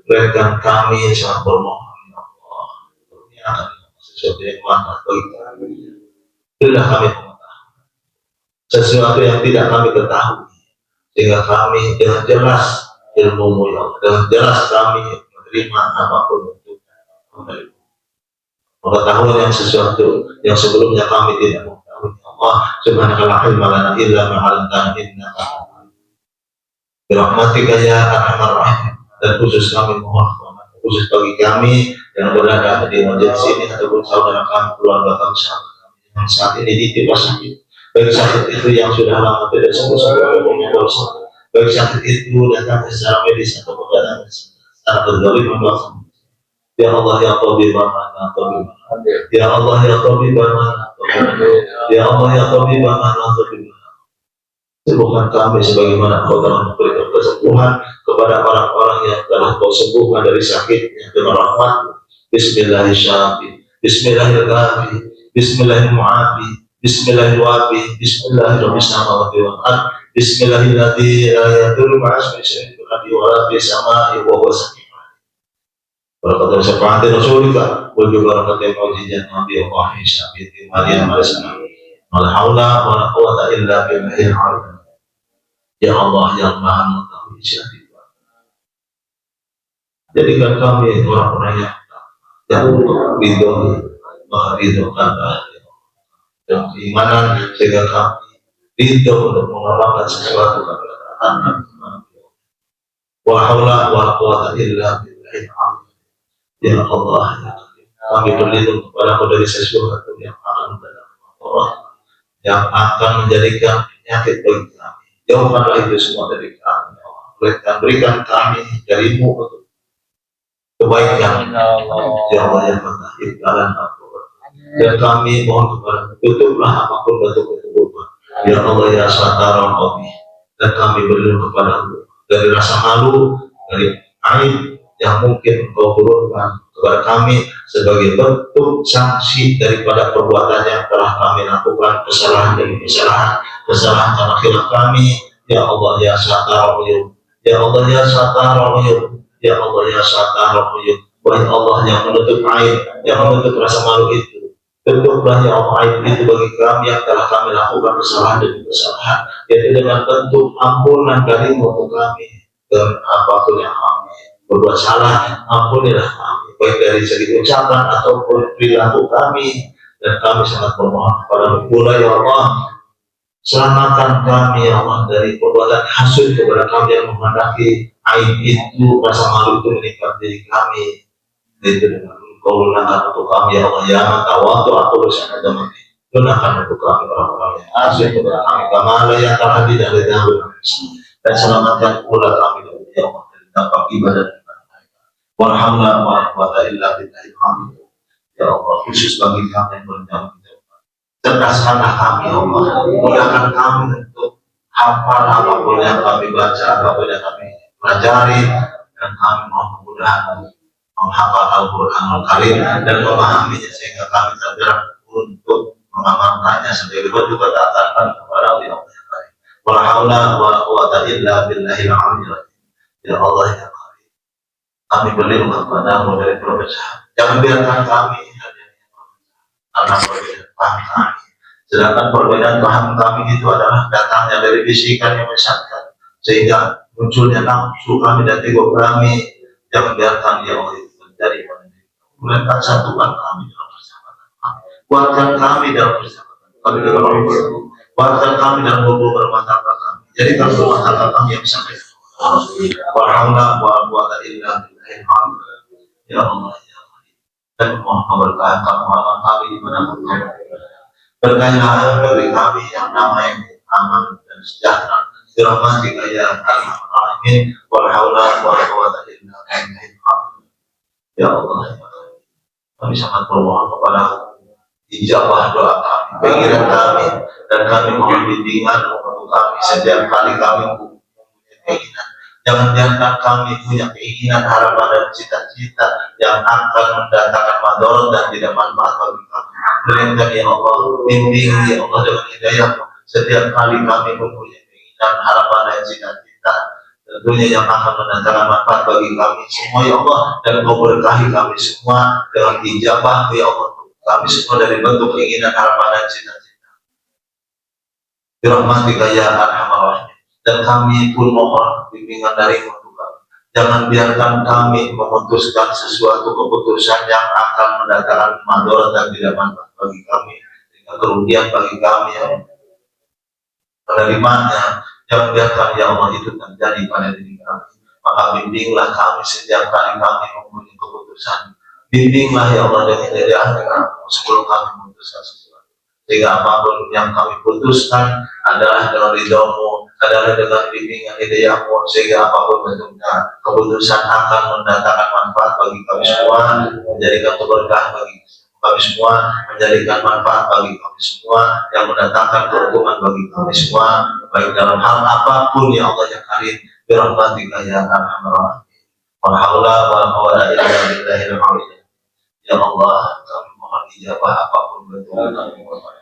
Berikan kami sangat bermohon ya Allah, kurniakan sesuatu yang manfaat bagi kami. Berilah kami sesuatu yang tidak kami ketahui, sehingga kami dengan jelas ilmu-Mu ya Allah, dengan jelas kami menerima apapun bentuknya. Mengetahuan yang sesuatu yang sebelumnya kami tidak mengetahui ya Allah, subhanaka la ilma lana illa ma 'allamtana innaka antal alim. Birahmatika ya Arhamar Rahim, dan khusus kami mohon khusus bagi kami yang berada di majelis ini ataupun saudara kami, keluarga kami, sahabat kami yang saat ini ditimpa sakit. Baik sakit itu yang sudah lama tidak sembuh sampai berdosa, baik sakit itu datang secara medis atau datang secara tergali membuat. Ya Allah ya Tabibah mana Tabibah, ya Allah ya Tabibah mana Tabibah, ya Allah ya Tabibah mana Tabibah. Sembuhkan kami sebagaimana Kau telah memberikan kesembuhan kepada orang-orang yang telah Kau sembuhkan dari sakitnya dengan rahmat. Bismillahirrahmanirrahim, Bismillahirrahmanirrahim, Bismillahirrahmanirrahim, Bismillahirrahmanirrahim, Bismillahirrahmanirrahim, Bismillahirrahmanirrahim, la yadurru ma'a ismihi syai'un wa la fis samaa'i wa huwa as-sami'ul 'alim. Barakatuh syafaati Rasulika wa barakatuh mau'izat Nabi Allah Isa binti Maryam alaihissalam. La haula wa la quwwata illa billahil 'aliyyil. Ya Allah yang Maha mengetahui isi hati. Jadikan kami orang-orang yang ridho, maka ridhokan dan keimanan, sehingga kami ridho untuk mengamalkan sesuatu kepada anak. Wa haula wa la quwwata illa billahil 'aliyyil. Ya Allah ya kami berlindung kepadamu dari sesuatu yang akan mendatangkan yang akan menjadikan penyakit bagi kami. Jauhkanlah itu semua dari kami ya Allah. Berikan kami darimu untuk kebaikan ya Allah yang mengahir jalan aku. Dan kami mohon kepada tutuplah apapun bentuk keburukan ya Allah ya Satar al-Qabi, dan kami berlindung kepadamu dari rasa malu, dari aib yang mungkin Engkau turunkan kepada kami sebagai bentuk sanksi daripada perbuatan yang telah kami lakukan, kesalahan demi kesalahan karena khilaf kami ya Allah ya Satar al-Qabi, ya Allah ya Satar al-Qabi, ya Allah ya Satar al-Qabi, wahai Allah yang menutup aib, yang menutup rasa malu itu. Bentuklah ya Allah aib itu bagi kami yang telah kami lakukan kesalahan demi kesalahan, yaitu dengan bentuk ampunan darimu untuk kami dan apapun yang kami berbuat salah, ampunilah kami baik dari segi ucapan ataupun perilaku kami, dan kami sangat bermohon kepada pula ya Allah, selamatkan kami ya Allah dari perbuatan hasud kepada kami yang menghendaki aib itu, rasa malu itu menimpa diri kami. Itu dengan kau lunakan untuk kami ya Allah, ya tawadu aku bersama teman, lunakan untuk kami orang-orang yang hasud kepada kami, kamala yang terhadi dari dahulu, dan selamatkan pula kami ya Allah dari dampak ibadah dan mereka. Walhamdulillah wa quwwata illa billahi ya Allah, khusus bagi kami yang berjamaah, cerdaskanlah kami ya Allah, mudahkan kami untuk hafal apapun yang kami baca, apapun yang kami pelajari, dan kami mohon kemudahan menghafal Al-Quran Al-Karim dan memahaminya sehingga kami tergerak untuk mengamalkannya sebagai bentuk ketaatan kepada Allah. Wala haula wala quwwata illa billahil aliyyil azim. Ya Allah ya Karim, kami berlindung kepadamu dari perpecahan. Jangan biarkan kami karena perbedaan paham kami. Sedangkan perbedaan paham kami itu adalah datangnya dari bisikan yang menyesatkan, sehingga munculnya nafsu kami dan ego kami. Jangan biarkan ya Allah itu menjadi melainkan satukan kami dalam persahabatan kami. Kuatkan kami dalam persahabatan kami dengan orang berdua. Kuatkan kami dalam hubungan rumah tangga kami. Jadikan rumah tangga kami yang sampai Walhamdulillah wa quwwata illa billahil aliyyil. Ya Allah ya Allah, dan mohon keberkahan kamu kami di mana pun kami. Berkailah negeri kami yang damai, aman dan sejahtera. Dirahmatika ya Arhamar Rahimin. Walhaula wa quwwata illa billahil aliyyil. Ya Allah ya Allah, kami sangat bermohon kepada ijabah doa kami, pengiran kami, dan kami mohon bimbingan untuk kami setiap kali kami mempunyai keinginan. Jangan biarkan kami punya keinginan, harapan dan cita-cita yang akan mendatangkan madarat dan tidak manfaat bagi kami. Melainkan ya Allah, bimbing ya Allah dengan hidayah setiap kali kami mempunyai keinginan, harapan dan cita-cita tentunya yang akan mendatangkan manfaat bagi kami semua ya Allah, dan kau berkahi kami semua dengan ijabah ya Allah, kami semua dari bentuk keinginan, harapan dan cita-cita. Dirahmatika ya Arhamar Rahimin. Dan kami pun mohon bimbingan darimu Tuhan. Jangan biarkan kami memutuskan sesuatu keputusan yang akan mendatangkan madarat dan tidak manfaat bagi kami, dengan kerugian bagi kami yang menerimanya. Jangan biarkan ya Allah itu terjadi pada diri kami. Maka bimbinglah kami setiap kali kami mempunyai keputusan. Bimbinglah ya Allah dengan hidayah sebelum kami memutuskan sesuatu, sehingga apapun yang kami putuskan adalah dengan ridhamu, adalah dengan bimbingan hidayahmu, sehingga apapun bentuknya keputusan akan mendatangkan manfaat bagi kami semua, menjadikan keberkahan bagi kami semua, menjadikan manfaat bagi kami semua, yang mendatangkan keuntungan bagi kami semua, baik dalam hal apapun ya Allah yang Karim. Birahmatika ya Arhamar Rahimin. Wa haula wa quwwata illa billahil aliyyil. Ya Allah, kami mohon ijabah apapun bentuknya kami mohon.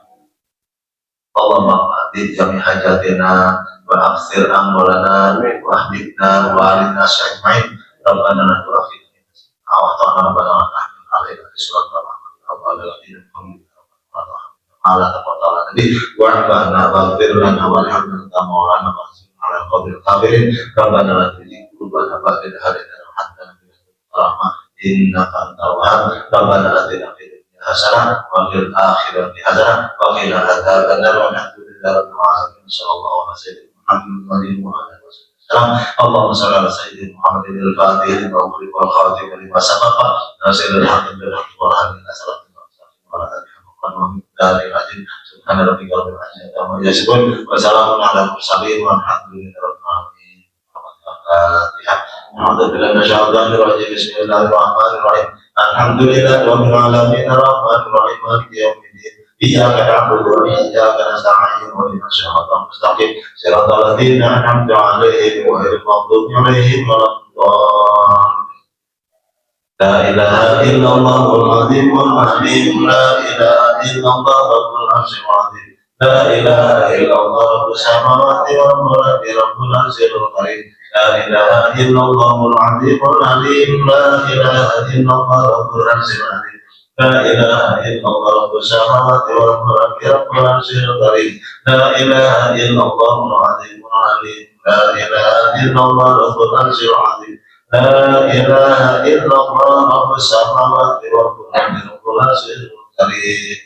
Allahumma qadi jami hajatina wa aksir amrana wa ahdibna wa alina syai'main. Rabbana la tu'akhidna wa ta'ala rabbana la tahmil alaina isran rabbana la ala taqaddara nabi wa rabbana waghfir lana warhamna maulana wa ala qabril kafirin. Rabbana la tuzigh qulubana ba'da idh hadaytana wa hab lana min ladunka rahmah innaka antal wahhab. Rabbana atina fid dunya hasanah wa fil akhirati hasanah wa qina adzabannar. Walhamdulillahi rabbil alamin. Sallallahu alaihi wasallam Muhammadin wa ala alihi wasallam. Allahumma shalli ala sayyidina Muhammadin al-fatih lima ughliqa wal khatim lima sabaqa nasirul haqqi bil haqqi wal hadi ila siratal mustaqim wa ala alihi wa sahbihi ajmain. Subhana rabbika rabbil izzati amma yasifun wa salamun ala mursalin walhamdulillahi rabbil alamin. Al-Fatihah. Alhamdulillah nasya'adanir rajim. Bismillahirrahmanirrahim. Alhamdulillah rabbil alamin arrahmanir rahim maliki yaumiddin. Iyyaka na'budu wa iyyaka nasta'in. Ihdinas siratal mustaqim siratal ladzina an'amta 'alaihim ghairil maghdubi 'alaihim waladdallin. La ilaha illallahul azimul halim. La ilaha illallah rabbul arsyil azim. La ilaha illallah rabbus samawati wal ardi rabbul arsyil karim. لا إله إلا الله العظيم العليم لا إله إلا الله رب العرش العظيم لا إله إلا الله رب السماوات ورب الأرض رب العرش الكريم لا إله إلا الله العظيم العليم لا إله إلا الله رب العرش العظيم لا إله إلا الله رب السماوات ورب الأرض رب العرش الكريم